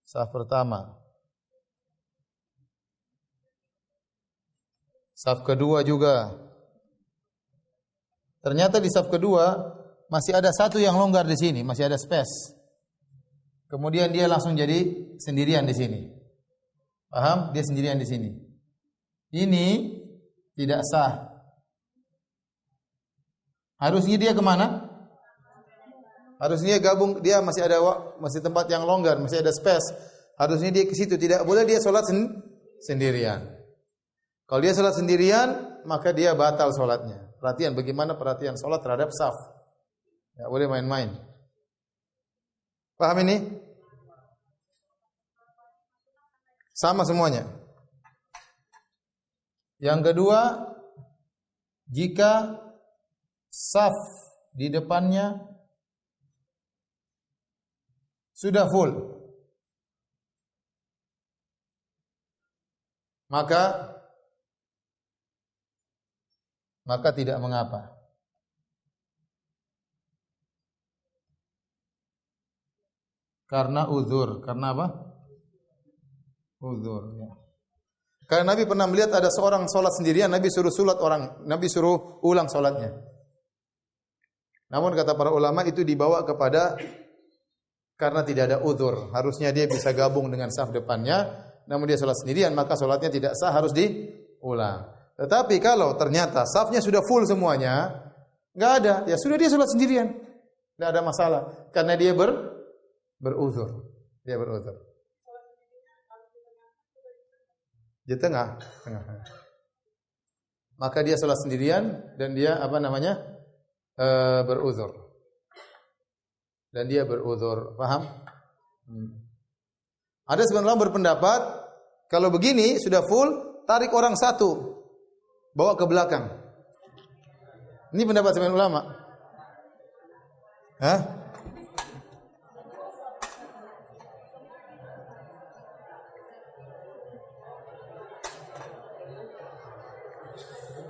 saf pertama. Saf kedua juga. Ternyata di saf kedua masih ada satu yang longgar di sini, masih ada space. Kemudian dia langsung jadi sendirian di sini. Paham? Dia sendirian di sini. Ini tidak sah. Harusnya dia kemana? Harusnya gabung, dia masih ada masih tempat yang longgar, masih ada space. Harusnya dia ke situ, tidak boleh dia sholat sendirian. Kalau dia sholat sendirian, maka dia batal sholatnya. Perhatian bagaimana perhatian sholat terhadap saf. Ya boleh main-main. Paham ini? Sama semuanya. Yang kedua, jika saf di depannya sudah full, maka tidak mengapa. Karena uzur. Karena apa? Uzur. Ya. Karena Nabi pernah melihat ada seorang sholat sendirian, Nabi suruh ulang sholatnya. Namun kata para ulama itu dibawa kepada karena tidak ada uzur. Harusnya dia bisa gabung dengan saf depannya, namun dia sholat sendirian, maka sholatnya tidak sah, harus diulang. Tetapi kalau ternyata safnya sudah full semuanya, enggak ada, ya sudah dia sholat sendirian. Enggak ada masalah karena dia beruzur. Dia beruzur. Di tengah. Maka dia sholat sendirian dan dia beruzur. Dan dia beruzur, paham? Ada sebagian ulama berpendapat kalau begini sudah full, tarik orang satu. Bawa ke belakang. Ini pendapat sebagian ulama. Hah?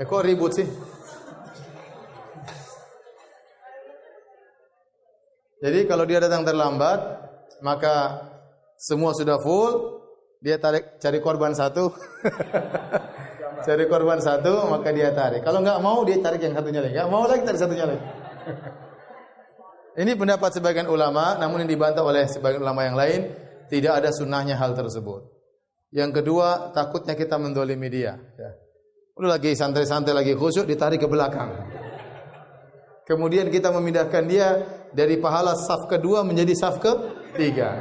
Kok ribut sih? Jadi kalau dia datang terlambat, maka semua sudah full, dia cari korban satu. Cari korban satu, maka dia tarik. Kalau enggak mau, dia tarik yang satunya lagi. Enggak mau lagi, tarik satunya lagi. Ini pendapat sebagian ulama, namun yang dibantah oleh sebagian ulama yang lain, tidak ada sunnahnya hal tersebut. Yang kedua, takutnya kita mendolimi dia. Ya. Udah lagi santai-santai, lagi khusyuk, ditarik ke belakang. Kemudian kita memindahkan dia dari pahala saf kedua menjadi saf ketiga.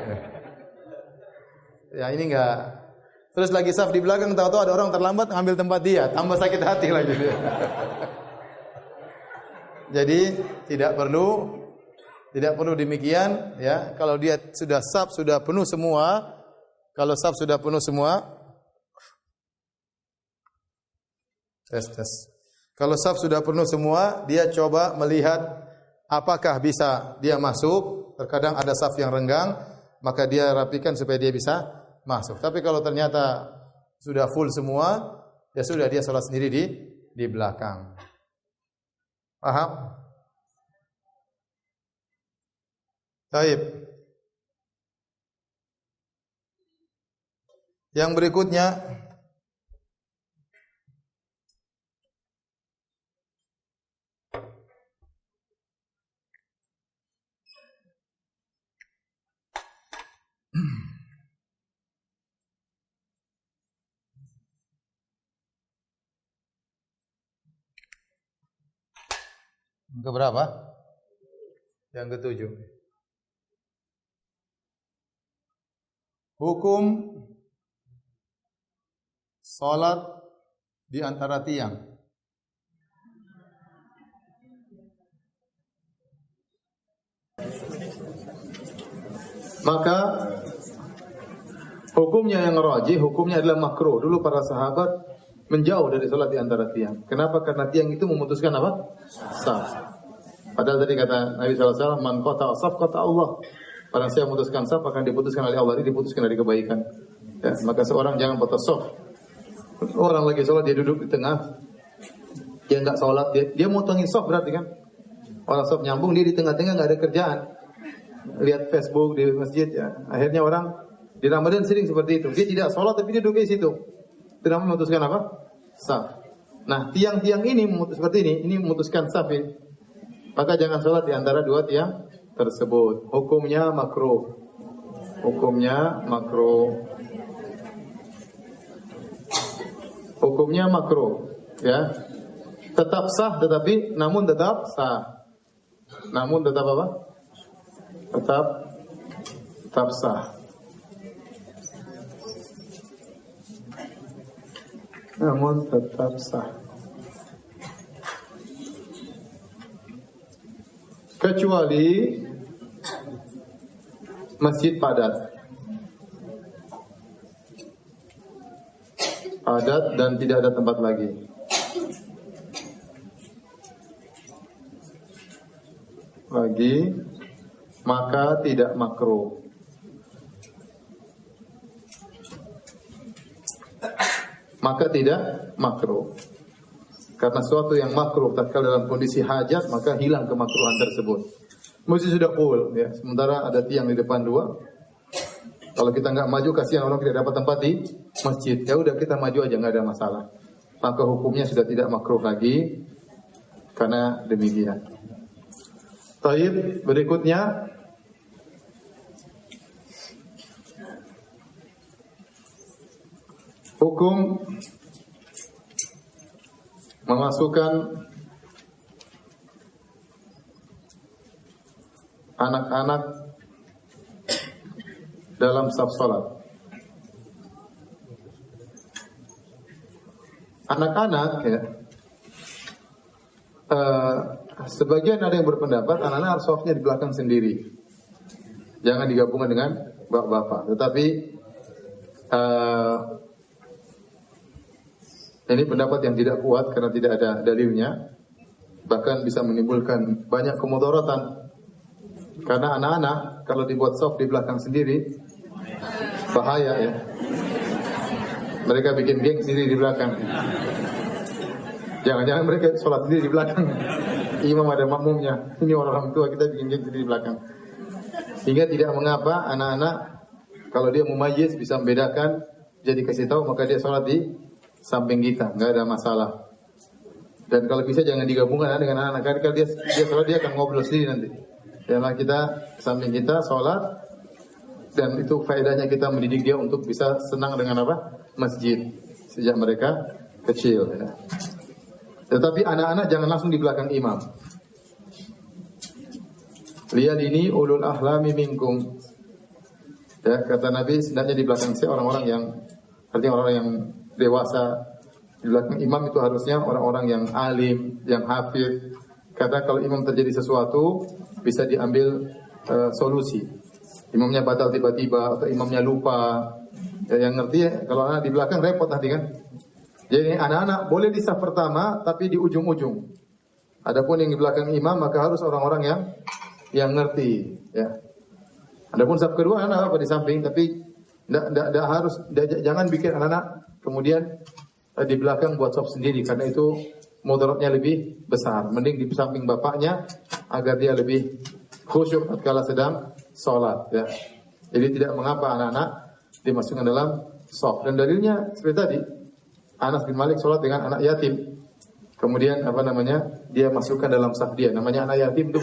Ya ini enggak. Terus lagi saf di belakang, tahu-tahu ada orang terlambat ngambil tempat dia, tambah sakit hati lagi dia. Jadi tidak perlu demikian, ya. Kalau dia sudah saf sudah penuh semua, kalau saf sudah penuh semua, tes. Kalau saf sudah penuh semua, dia coba melihat apakah bisa dia masuk. Terkadang ada saf yang renggang, maka dia rapikan supaya dia bisa masuk. Tapi kalau ternyata sudah full semua, ya sudah dia sholat sendiri di belakang. Paham? Baik. Yang berikutnya, Keberapa? Yang ketujuh. Hukum salat di antara tiang. Maka hukumnya yang rajih, hukumnya adalah makruh. Dulu para sahabat menjauh dari salat di antara tiang. Kenapa? Karena tiang itu memutuskan apa? Saf. Padahal tadi kata Nabi SAW, man qata'a saf qata'a Allah. Barang siapa memutuskan saf akan diputuskan oleh Allah, ini diputuskan dari kebaikan. Ya, maka seorang jangan putus saf. Orang lagi salat dia duduk di tengah, dia enggak salat, dia motongin saf berarti kan? Orang saf nyambung, dia di tengah-tengah enggak ada kerjaan. Lihat Facebook di masjid ya. Akhirnya orang di Ramadan sering seperti itu. Dia tidak sholat tapi dia duduk di situ. Itu namanya memutuskan apa? Saf. Nah, tiang-tiang ini seperti ini memutuskan saf ini. Maka jangan sholat di antara dua tiang tersebut. Hukumnya makruh. Hukumnya makruh. Hukumnya makruh, ya. Tetap sah tetapi namun tetap sah. Namun tetap apa? Tetap sah. Namun tetap sah. Kecuali masjid padat. Padat dan tidak ada tempat lagi. Maka tidak makruh. Maka tidak makruh. Karena sesuatu yang makruh tatkala dalam kondisi hajat, maka hilang kemakruhan tersebut. Masjid sudah full, ya. Sementara ada tiang di depan dua. Kalau kita nggak maju, kasihan orang tidak dapat tempat di masjid. Ya udah kita maju aja, nggak ada masalah. Maka hukumnya sudah tidak makruh lagi. Karena demikian. Taib, berikutnya hukum memasukkan anak-anak dalam saf salat. Anak-anak ya, sebagian ada yang berpendapat anak-anak harus safnya di belakang sendiri, jangan digabungkan dengan bapak-bapak. Tetapi ini pendapat yang tidak kuat karena tidak ada dalilnya, bahkan bisa menimbulkan banyak kemudaratan. Karena anak-anak kalau dibuat saf di belakang sendiri bahaya ya. Mereka bikin geng sendiri di belakang. Jangan-jangan mereka sholat sendiri di belakang. Imam ada makmumnya. Ini orang tua kita bikin geng sendiri di belakang. Sehingga tidak mengapa anak-anak kalau dia mumayyiz bisa membedakan, jadi kasih tahu maka dia sholat di samping kita, nggak ada masalah. Dan kalau bisa jangan digabungkan dengan anak-anak. Kalau dia sholat dia akan ngobrol sendiri nanti. Jangan kita samping kita sholat, dan itu faedahnya kita mendidik dia untuk bisa senang dengan apa? Masjid sejak mereka kecil. Ya. Tetapi anak-anak jangan langsung di belakang imam. Lihat ini ulul ahlami minkum. Ya, kata Nabi sebenarnya di belakang saya orang-orang yang artinya orang yang dewasa. Di belakang imam itu harusnya orang-orang yang alim, yang hafid. Karena kalau imam terjadi sesuatu bisa diambil solusi. Imamnya batal tiba-tiba atau imamnya lupa. Ya, yang ngerti ya, kalau anak di belakang repot nanti kan. Jadi anak-anak boleh di saf pertama tapi di ujung-ujung. Adapun yang di belakang imam maka harus orang-orang yang ngerti. Ya. Adapun saf kedua anak apa di samping tapi tidak harus, jangan bikin anak-anak kemudian di belakang buat saf sendiri karena itu mudaratnya lebih besar. Mending di samping bapaknya agar dia lebih khusyuk tatkala sedang sholat. Ya. Jadi tidak mengapa anak-anak dimasukkan dalam saf. Dan dalilnya seperti tadi, Anas bin Malik sholat dengan anak yatim. Kemudian dia masukkan dalam saf dia. Namanya anak yatim itu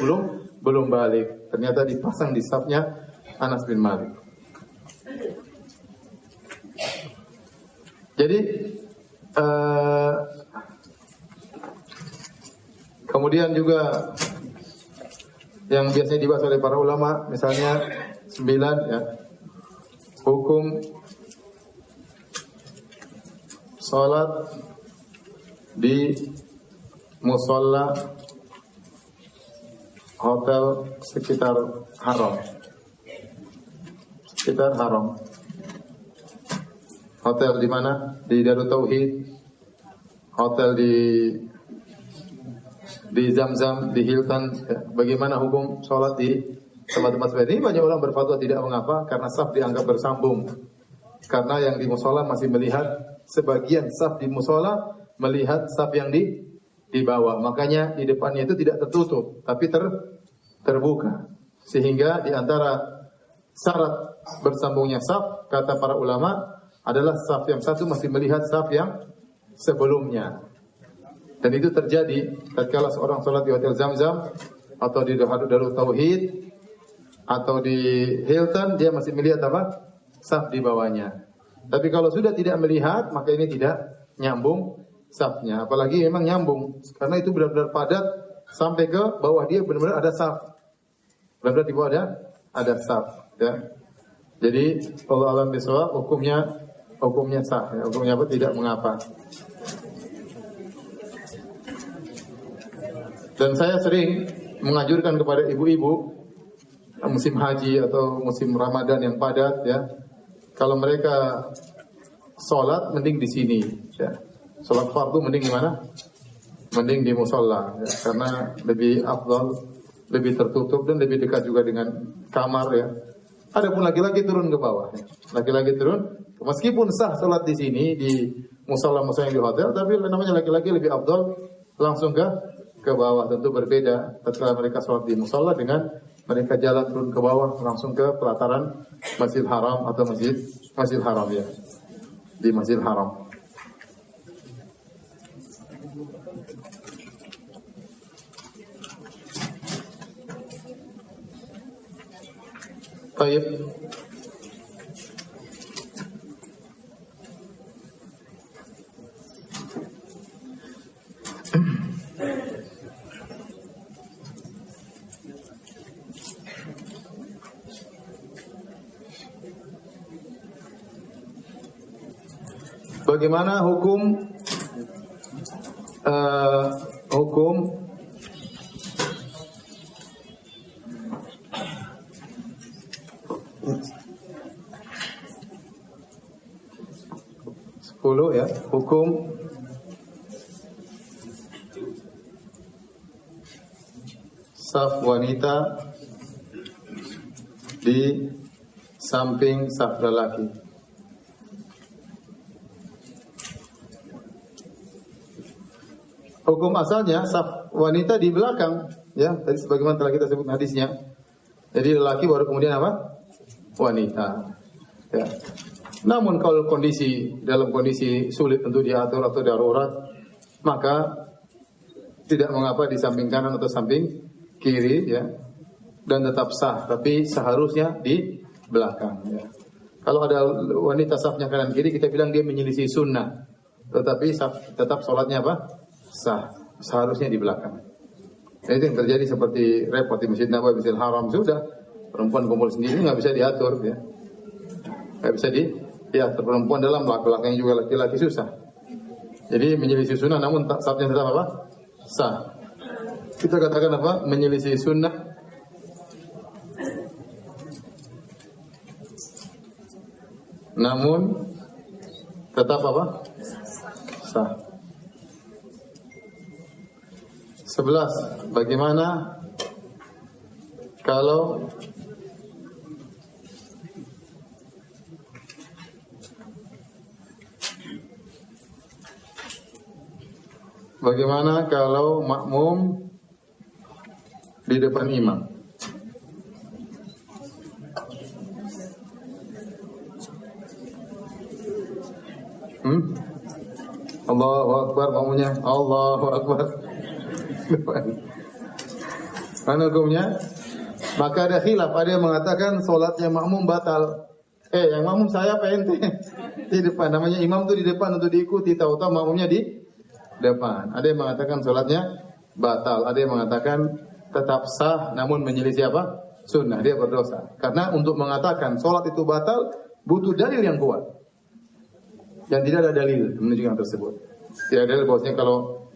belum balik. Ternyata dipasang di safnya Anas bin Malik. Jadi Kemudian juga yang biasanya dibahas oleh para ulama, misalnya 9 ya, hukum salat di musalla hotel sekitar haram. Sekitar haram. Hotel di mana? Di Darut Tauhid. Hotel di Zamzam, di Hilton. Bagaimana hukum sholat di tempat-tempat seperti ini? Banyak orang berfatwa tidak mengapa karena saf dianggap bersambung. Karena yang di musola masih melihat sebagian saf di musola melihat saf yang di bawah. Makanya di depannya itu tidak tertutup, tapi terbuka. Sehingga di antara syarat bersambungnya saf, kata para ulama, adalah saf yang satu masih melihat saf yang sebelumnya. Dan itu terjadi tatkala seorang sholat di Hotel Zamzam atau di Darut Tauhid atau di Hilton, dia masih melihat apa? Saf di bawahnya. Tapi kalau sudah tidak melihat, maka ini tidak nyambung safnya. Apalagi memang nyambung, karena itu benar-benar padat sampai ke bawah dia benar-benar ada saf. Benar-benar di bawah ada saf. Ya. Jadi Allah alam bisawab, hukumnya sah, ya. Hukumnya apa? Tidak mengapa. Dan saya sering menganjurkan kepada ibu-ibu musim haji atau musim Ramadan yang padat, ya, kalau mereka sholat mending di sini, ya. Sholat fardu mending di mana? Mending di musola, ya. Karena lebih afdal, lebih tertutup dan lebih dekat juga dengan kamar, ya. Adapun laki-laki turun ke bawah, ya. Laki-laki turun, meskipun sah sholat di sini di musola-musola yang di hotel, tapi namanya laki-laki lebih afdal langsung ke bawah. Tentu berbeda setelah mereka sholat di musola dengan mereka jalan turun ke bawah langsung ke pelataran Masjid Haram atau Masjid Haram, ya, di Masjid Haram. Baik. Bagaimana hukum ya, hukum saf wanita di samping saf lelaki. Hukum asalnya saf wanita di belakang, ya, tadi sebagaimana telah kita sebut hadisnya. Jadi lelaki baru kemudian apa? Wanita. Ya. Namun kalau dalam kondisi sulit tentu diatur atau darurat, maka tidak mengapa di samping kanan atau samping kiri, ya, dan tetap sah. Tapi seharusnya di belakang. Ya. Kalau ada wanita safnya kanan kiri, kita bilang dia menyelisih sunnah. Tetapi tetap sholatnya apa? Sah. Seharusnya di belakang. Nah, itu yang terjadi seperti repot di Masjid Nabawi, Masjidil Haram. Sudah perempuan kumpul sendiri nggak bisa diatur, ya. Nggak bisa diatur perempuan dalam belakangnya juga laki-laki susah. Jadi menyelisih sunnah, namun safnya tetap apa? Sah. Kita katakan apa? Menyelisih sunnah. Namun tetap apa? Sah. 11. Bagaimana kalau makmum di depan imam? Allahu Akbar, makmumnya Allahu Akbar. Mana hukumnya? Maka ada khilaf, ada yang mengatakan solatnya makmum batal. Yang makmum saya apa ente? Di depan, namanya imam tuh di depan untuk diikuti, tahu-tahu makmumnya di depan. Ada yang mengatakan solatnya batal. Ada yang mengatakan tetap sah namun menyelisih apa? Sunnah, dia berdosa. Karena untuk mengatakan sholat itu batal butuh dalil yang kuat. Dan tidak ada dalil menunjukkan tersebut. Tidak ada dalil bahwasanya kalau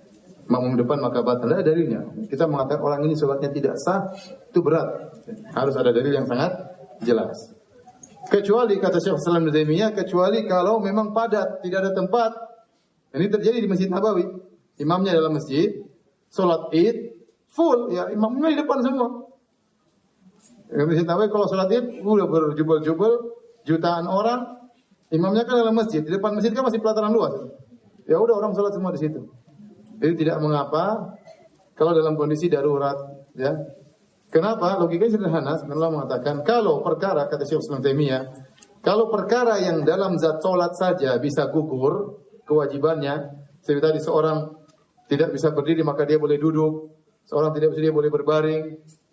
makmum depan maka batal. Tidak ada dalilnya. Kita mengatakan orang ini sholatnya tidak sah, itu berat. Harus ada dalil yang sangat jelas. Kecuali kata Syekh Islam Ibnu Taimiyah, kecuali kalau memang padat, tidak ada tempat. Ini terjadi di Masjid Nabawi. Imamnya dalam masjid, sholat Id full, ya imamnya di depan semua. Di Masjid Nabawi kalau sholat Id udah berjubel-jubel jutaan orang, imamnya kan dalam masjid, di depan masjid kan masih pelataran luas. Ya udah orang sholat semua di situ. Jadi tidak mengapa kalau dalam kondisi darurat, ya. Kenapa? Logikanya sederhana. Sebenarnya mengatakan kalau perkara kata Syekh Islam Taimiyah, kalau perkara yang dalam zat sholat saja bisa gugur kewajibannya, seperti tadi seorang tidak bisa berdiri maka dia boleh duduk, seorang tidak bisa dia boleh berbaring,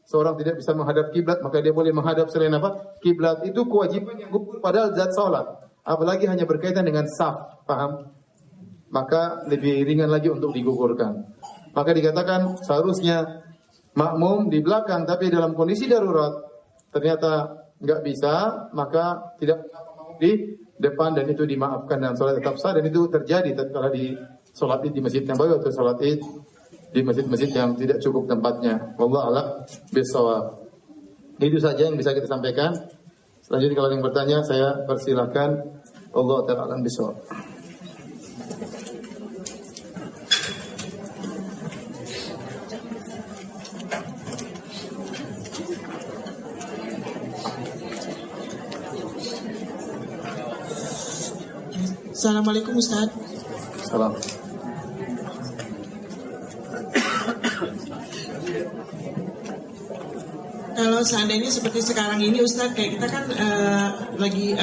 seorang tidak bisa menghadap kiblat maka dia boleh menghadap selain apa? Kiblat. Itu kewajiban yang gugur padahal zat sholat. Apalagi hanya berkaitan dengan saf, paham? Maka lebih ringan lagi untuk digugurkan. Maka dikatakan seharusnya makmum di belakang, tapi dalam kondisi darurat ternyata nggak bisa, maka tidak di depan dan itu dimaafkan dan sholat tetap sah. Dan itu terjadi tatkala di sholat Id di Masjid Nabawi atau sholat Id di masjid-masjid yang tidak cukup tempatnya. Wallahu a'lam bishawab. Itu saja yang bisa kita sampaikan. Selanjutnya kalau ada yang bertanya saya persilahkan. Wallahu ta'ala a'lam bishawab. Assalamualaikum Ustaz. Salam. Kalau seandainya seperti sekarang ini Ustaz, kayak kita kan lagi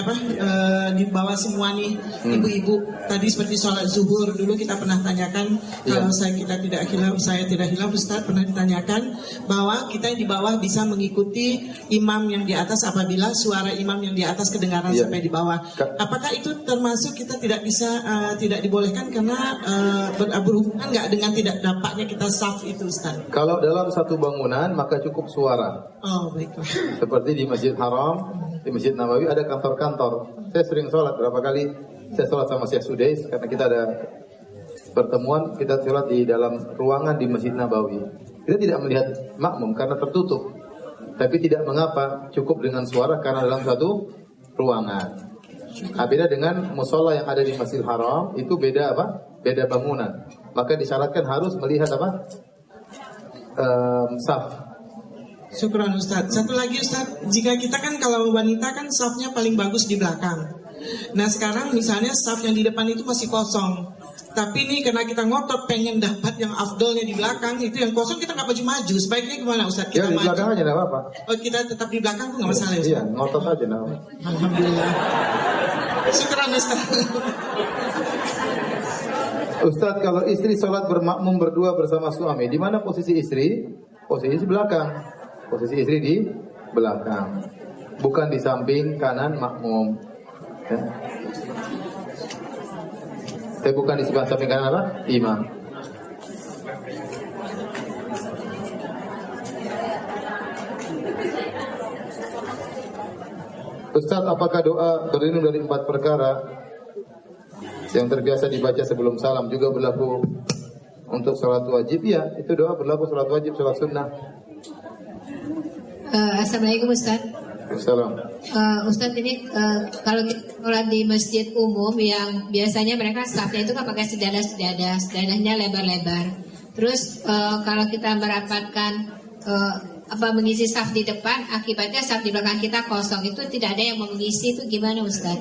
di bawah semua nih ibu-ibu. Tadi seperti sholat zuhur dulu kita pernah tanyakan, kalau saya tidak hilaf Ustaz, pernah ditanyakan bahwa kita di bawah bisa mengikuti imam yang di atas apabila suara imam yang di atas kedengaran sampai di bawah. Apakah itu termasuk kita tidak bisa tidak dibolehkan karena berhubungan nggak dengan tidak dapatnya kita saf itu Ustaz? Kalau dalam satu bangunan maka cukup suara. Oh baiklah. Seperti di Masjid Haram, di Masjid Nabawi ada kantor-kantor. Saya sering sholat, berapa kali saya sholat sama Syekh Sudais karena kita ada pertemuan, kita sholat di dalam ruangan di Masjid Nabawi. Kita tidak melihat makmum karena tertutup. Tapi tidak mengapa, cukup dengan suara karena dalam satu ruangan. Beda dengan musola yang ada di Masjidil Haram, itu beda apa? Beda bangunan. Maka disyaratkan harus melihat apa? Saf. Syukran Ustaz. Satu lagi Ustaz, jika kita kan kalau wanita kan safnya paling bagus di belakang. Nah sekarang misalnya saf yang di depan itu masih kosong. Tapi ini karena kita ngotot pengen dapat yang afdolnya di belakang, itu yang kosong kita nggak maju. Sebaiknya gimana Ustaz? Kita di maju. Belakang aja nggak apa-apa. Oh kita tetap di belakang tuh nggak masalah ya Ustaz? Iya, ngotot aja nggak apa-apa. Alhamdulillah. Syukran Ustaz. Ustaz, kalau istri sholat bermakmum berdua bersama suami, di mana posisi istri? Posisi belakang. Posisi istri di belakang, bukan di samping kanan makmum. Ya. Bukan di sebelah samping kanan apa? Imam. Ustaz, apakah doa berlindung dari 4 perkara yang terbiasa dibaca sebelum salam juga berlaku untuk sholat wajib? Ya, itu doa berlaku sholat wajib, sholat sunnah. Assalamualaikum Ustaz. Assalamualaikum. Ustaz ini kalau kita sholat di masjid umum yang biasanya mereka safnya itu kan pakai sedadahnya lebar-lebar. Terus kalau kita merapatkan mengisi saf di depan, akibatnya saf di belakang kita kosong, itu tidak ada yang mau mengisi, itu gimana Ustaz?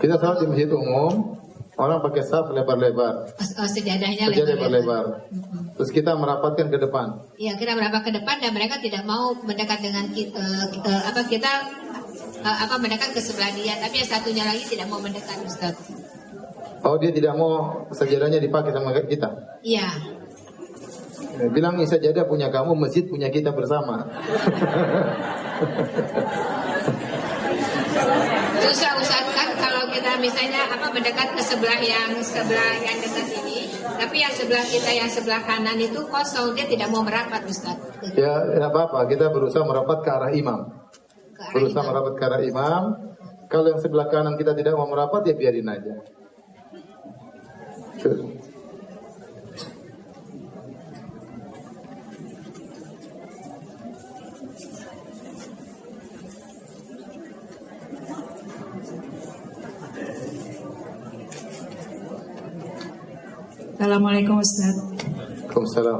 Kita sholat di masjid umum, orang pakai saf lebar-lebar. Sedadahnya lebar-lebar. Terus kita merapatkan ke depan. Iya, kita merapat ke depan dan mereka tidak mau mendekat dengan kita mendekat ke sebelah dia, tapi yang satunya lagi tidak mau mendekat Ustaz. Oh, dia tidak mau sajadahnya dipakai sama kita? Iya. Bilang sajadah punya kamu, masjid punya kita bersama. Susah Ustaz kan kalau kita misalnya mendekat ke sebelah yang dekat ini, Tapi yang sebelah kita, yang sebelah kanan itu kosong, dia tidak mau merapat, Ustaz. Ya, tidak apa-apa. Kita berusaha merapat ke arah imam. Berusaha merapat ke arah imam. Kalau yang sebelah kanan kita tidak mau merapat, ya biarin aja. Assalamualaikum Ustaz. Waalaikumsalam.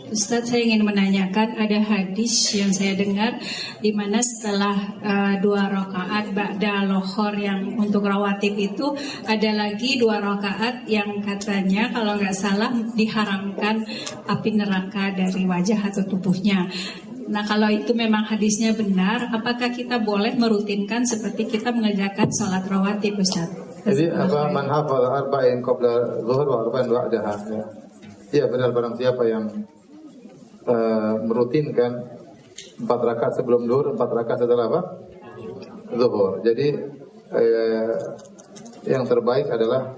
Ustaz, saya ingin menanyakan, ada hadis yang saya dengar di mana setelah 2 rakaat ba'da lohor yang untuk rawatib itu ada lagi 2 rakaat yang katanya kalau nggak salah diharamkan api neraka dari wajah atau tubuhnya. Nah, kalau itu memang hadisnya benar, apakah kita boleh merutinkan seperti kita mengerjakan sholat rawatib, Ustaz? Jadi apa, man hafadha arba'in qabla zuhur wa arba'in ba'daha. Ya, benar, barang siapa yang merutinkan 4 rakaat sebelum zuhur, 4 rakaat setelah apa? Zuhur. Jadi yang terbaik adalah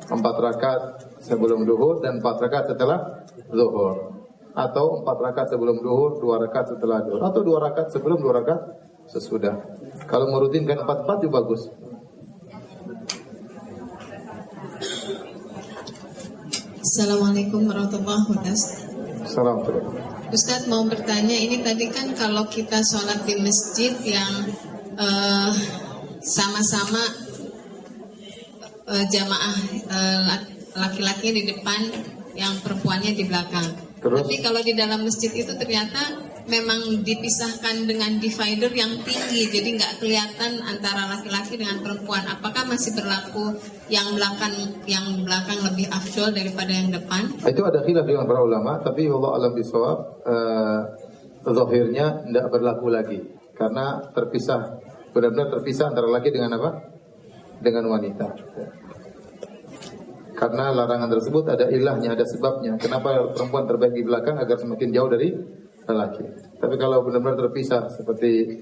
4 rakaat sebelum zuhur dan 4 rakaat setelah zuhur. Atau 4 rakaat sebelum zuhur, 2 rakaat setelah zuhur, atau 2 rakaat sebelum, 2 rakaat sesudah. Kalau merutinkan 4-4 itu bagus. Assalamualaikum warahmatullahi wabarakatuh. Assalamualaikum. Ustadz mau bertanya, ini tadi kan kalau kita sholat di masjid yang sama-sama jamaah laki-laki di depan, yang perempuannya di belakang. Terus? Tapi kalau di dalam masjid itu ternyata memang dipisahkan dengan divider yang tinggi, jadi nggak kelihatan antara laki-laki dengan perempuan. Apakah masih berlaku yang belakang lebih afdol daripada yang depan? Itu ada khilaf dengan para ulama, tapi wallahu a'lam bishawab, zahirnya tidak berlaku lagi karena terpisah, benar-benar terpisah antara laki dengan apa? Dengan wanita. Karena larangan tersebut ada ilahnya, ada sebabnya. Kenapa perempuan terbaik di belakang agar semakin jauh dari lelaki. Tapi kalau benar-benar terpisah seperti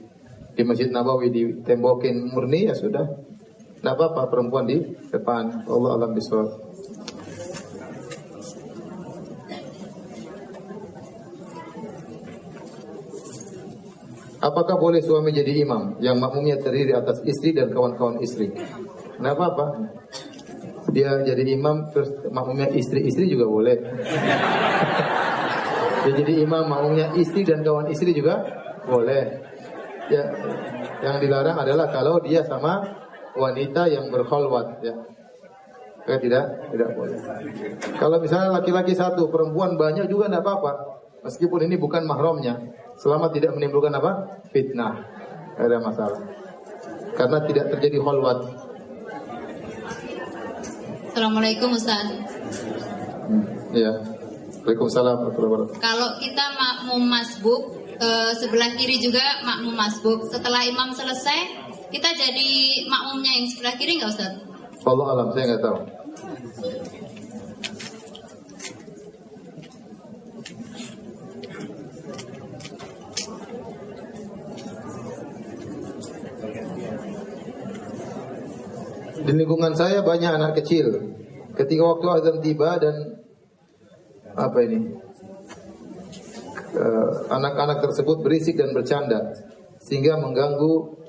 di Masjid Nabawi ditembokin murni, ya sudah, tidak apa-apa perempuan di depan. Allah a'lam bishawab. Apakah boleh suami jadi imam yang makmumnya terdiri atas istri dan kawan-kawan istri? Tidak apa-apa. Dia jadi imam terus makmumnya istri-istri juga boleh. Dia jadi imam makmumnya istri dan kawan istri juga boleh. Ya, yang dilarang adalah kalau dia sama wanita yang berkholwat, ya. Tidak boleh. Kalau misalnya laki-laki satu, perempuan banyak juga tidak apa-apa. Meskipun ini bukan mahramnya, selama tidak menimbulkan apa? Fitnah. Tidak ada masalah. Karena tidak terjadi kholwat. Assalamualaikum Ustaz. Ya. Waalaikumsalam warahmatullahi wabarakatuh. Kalau kita makmum masbuk, sebelah kiri juga makmum masbuk. Setelah imam selesai, kita jadi makmumnya yang sebelah kiri nggak Ustaz? Allah alam, saya nggak tahu. Di lingkungan saya banyak anak kecil. Ketika waktu azan tiba dan anak-anak tersebut berisik dan bercanda sehingga mengganggu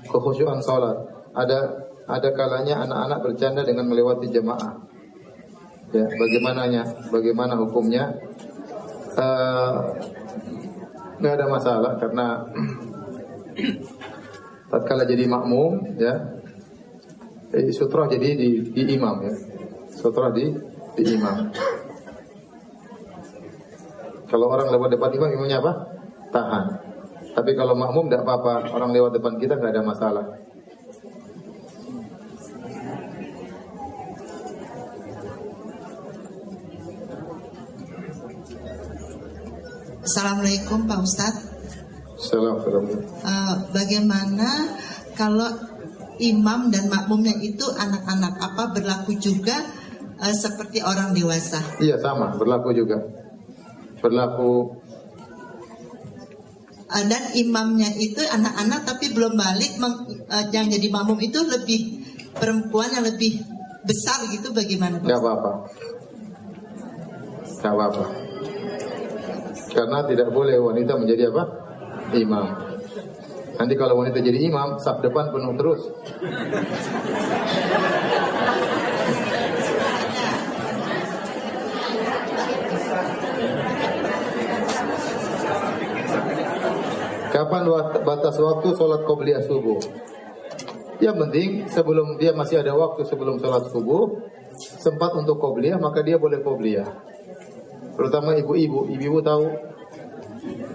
kekhusyuan sholat. Ada kalanya anak-anak bercanda dengan melewati jamaah. Ya, bagaimana hukumnya? Nggak ada masalah karena tatkala jadi makmum, ya. Sutrah jadi di imam, ya. Sutrah di imam. Kalau orang lewat depan imam, imamnya apa? Tahan. Tapi kalau makmum tidak apa-apa. Orang lewat depan kita nggak ada masalah. Assalamualaikum Pak Ustadz. Assalamualaikum. Bagaimana kalau imam dan makmumnya itu anak-anak, apa berlaku juga seperti orang dewasa? Iya, sama, berlaku juga. Berlaku. Dan imamnya itu anak-anak tapi belum balik, yang jadi makmum itu lebih perempuan yang lebih besar gitu, bagaimana Pak? Gak apa-apa. Gak apa-apa. Karena tidak boleh wanita menjadi apa? Imam. Nanti kalau wanita jadi imam, saf depan penuh terus. Kapan batas waktu sholat qobliyah subuh? Yang penting sebelum dia masih ada waktu sebelum sholat subuh, sempat untuk qobliyah, maka dia boleh qobliyah. Terutama ibu-ibu tahu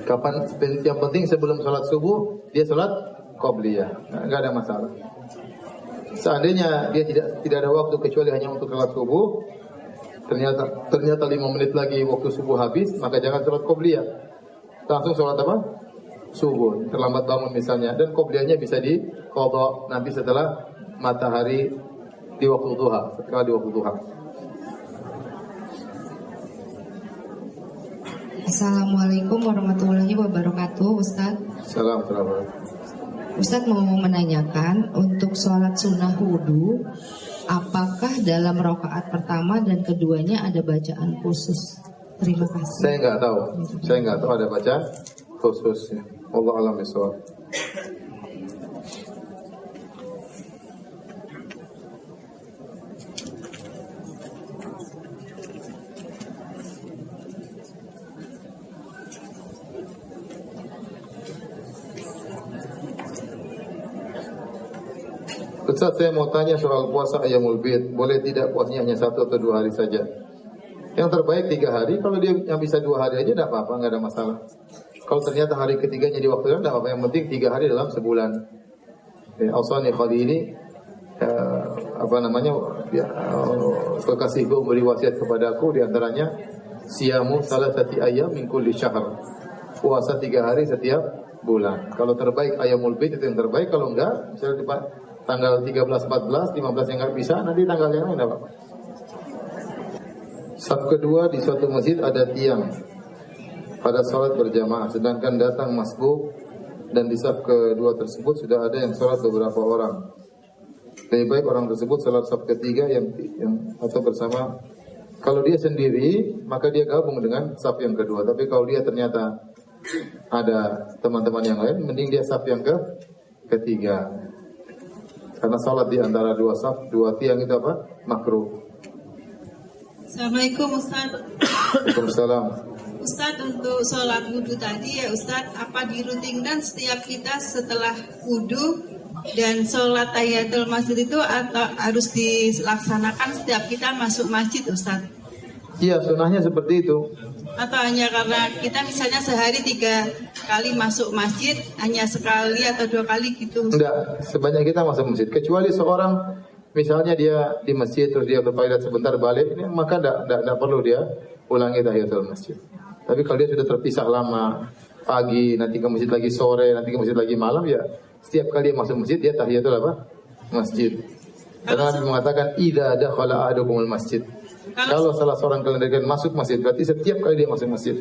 kapan. Yang penting sebelum sholat subuh dia sholat qobliyah, nggak ada masalah. Seandainya dia tidak ada waktu kecuali hanya untuk sholat subuh, ternyata 5 menit lagi waktu subuh habis, maka jangan sholat qobliyah, langsung sholat apa? Subuh. Terlambat bangun misalnya, dan qobliyahnya bisa diqadha nanti setelah matahari di waktu duha, setelah di waktu duha. Assalamualaikum warahmatullahi wabarakatuh, Ustaz. Assalamualaikum. Ustaz mau menanyakan untuk sholat sunnah wudu, apakah dalam rakaat pertama dan keduanya ada bacaan khusus? Terima kasih. Saya nggak tahu ada bacaan khususnya. Allah alam bisawab. Ustaz, saya mau tanya soal puasa Ayyamul Bid. Boleh tidak puasanya hanya 1 atau 2 hari saja? Yang terbaik 3 hari. Kalau dia yang bisa 2 hari aja tidak apa-apa, nggak ada masalah. Kalau ternyata hari ketiganya di waktu tidak apa-apa. Yang penting 3 hari dalam sebulan. Ausani Khalili, kekasihku memberi wasiat kepadaku, di antaranya siyamu salasati ayyam min kulli syahr. Puasa 3 hari setiap bulan. Kalau terbaik Ayyamul Bid itu yang terbaik. Kalau enggak, misalnya di tanggal 13, 14, 15 yang nggak bisa, nanti tanggal yang lain apa? Saf kedua di suatu masjid ada tiang pada sholat berjamaah, sedangkan datang masbuk, dan di saf kedua tersebut sudah ada yang sholat beberapa orang. Lebih baik orang tersebut sholat saf ketiga yang atau bersama. Kalau dia sendiri, maka dia gabung dengan saf yang kedua. Tapi kalau dia ternyata ada teman-teman yang lain, mending dia saf yang ketiga. Karena sholat di antara 2 saf, 2 tiang itu apa? Makruh. Assalamualaikum Ustaz. Waalaikumsalam. Ustaz, untuk sholat wudhu tadi ya Ustaz, apa dirutinkan setiap kita setelah wudhu dan sholat tahiyatul masjid itu atau harus dilaksanakan setiap kita masuk masjid Ustaz? Iya, sunnahnya seperti itu. Atau hanya karena kita misalnya sehari 3 kali masuk masjid, hanya sekali atau 2 kali gitu? Enggak, sebanyak kita masuk masjid. Kecuali seorang misalnya dia di masjid terus dia bertoilet sebentar balik, ini maka enggak perlu dia ulangi tahiyatul masjid. Tapi kalau dia sudah terpisah lama, pagi, nanti ke masjid lagi sore, nanti ke masjid lagi malam, ya setiap kali dia masuk masjid dia tahiyatul apa? Masjid. Karena Nabi mengatakan idza dakhala ahadukumul masjid. Kalau salah seorang kalian masuk masjid, berarti setiap kali dia masuk masjid.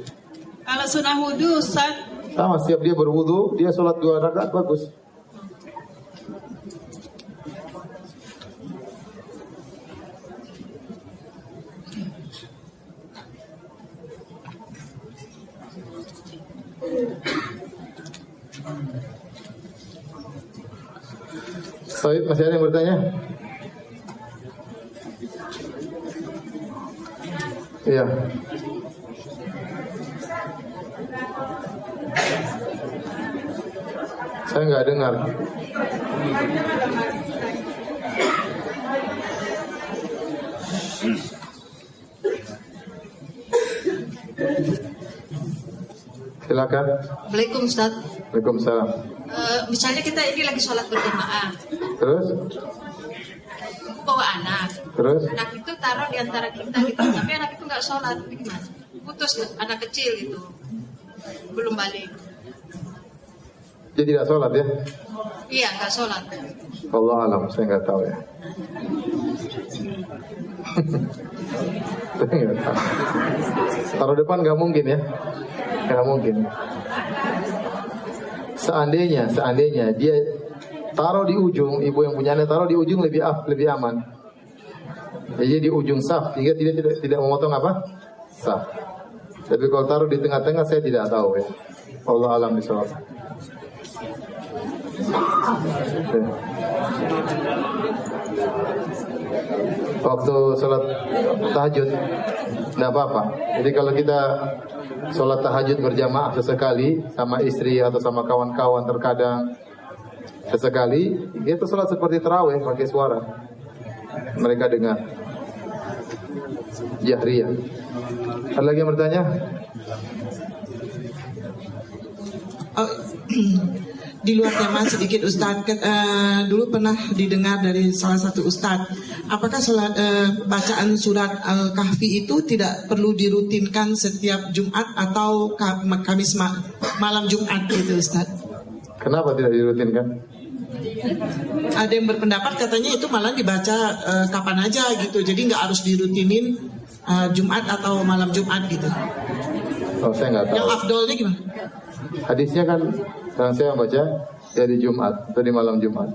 Kalau sunnah wudhu Ustaz? Sama, setiap dia berwudu, dia sholat 2 rakaat bagus. Soib, masih ada yang bertanya? Iya. Saya nggak dengar. Silakan. Assalamualaikum Ustaz. Waalaikumsalam. Misalnya kita ini lagi sholat berjamaah, Terus? bawa anak. Terus? Anak itu taruh di antara kita gitu, tapi anak itu nggak sholat, gimana? Putus tuh, anak kecil gitu, belum balik. Dia tidak sholat ya? Iya, nggak sholat. Allah alam, saya nggak tahu ya. Saya nggak tahu. Taruh depan nggak mungkin ya? Nggak mungkin. Seandainya dia taruh di ujung, ibu yang punya anak taruh di ujung lebih aman. Jadi di ujung saf, sehingga tidak memotong apa? saf. Tapi kalau taruh di tengah-tengah saya tidak tahu ya. Allah alam bisawab. Waktu sholat tahajud tidak apa-apa. Jadi kalau kita sholat tahajud berjamaah sesekali sama istri atau sama kawan-kawan terkadang sesekali, itu sholat seperti tarawih pakai suara. Mereka dengar jahriyah. Ada lagi yang bertanya? Di luar tema sedikit Ustadz, dulu pernah didengar dari salah satu Ustadz, apakah bacaan surat Al-Kahfi itu tidak perlu dirutinkan setiap Jumat atau Kamis malam Jumat gitu Ustadz? Kenapa tidak dirutinkan? Ada yang berpendapat katanya itu malah dibaca kapan aja gitu, jadi nggak harus dirutinin Jumat atau malam Jumat gitu. Oh, saya nggak tahu. Yang afdolnya gimana? Hadisnya kan yang saya baca ya di Jumat atau di malam Jumat.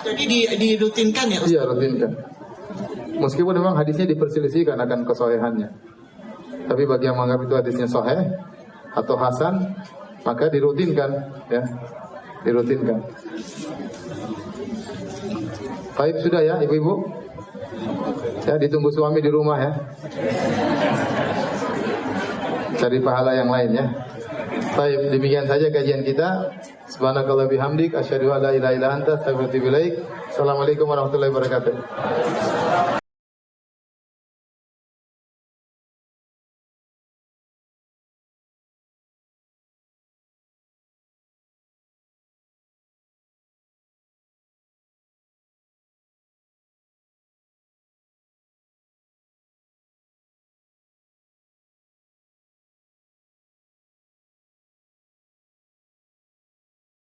Jadi dirutinkan ya Ustaz? Iya, rutinkan. Meskipun memang hadisnya diperselisihkan akan kesohihannya, tapi bagi yang menganggap itu hadisnya sahih atau hasan, maka dirutinkan ya, dirutinkan. Baik, sudah ya ibu-ibu. Ya, ditunggu suami di rumah ya. Cari pahala yang lain ya. Baik, demikian saja kajian kita. Subhanakallah bihamdik, asyhadu an la ilaha illa anta, astaghfiruka wa atubu ilaik. Assalamualaikum warahmatullahi wabarakatuh.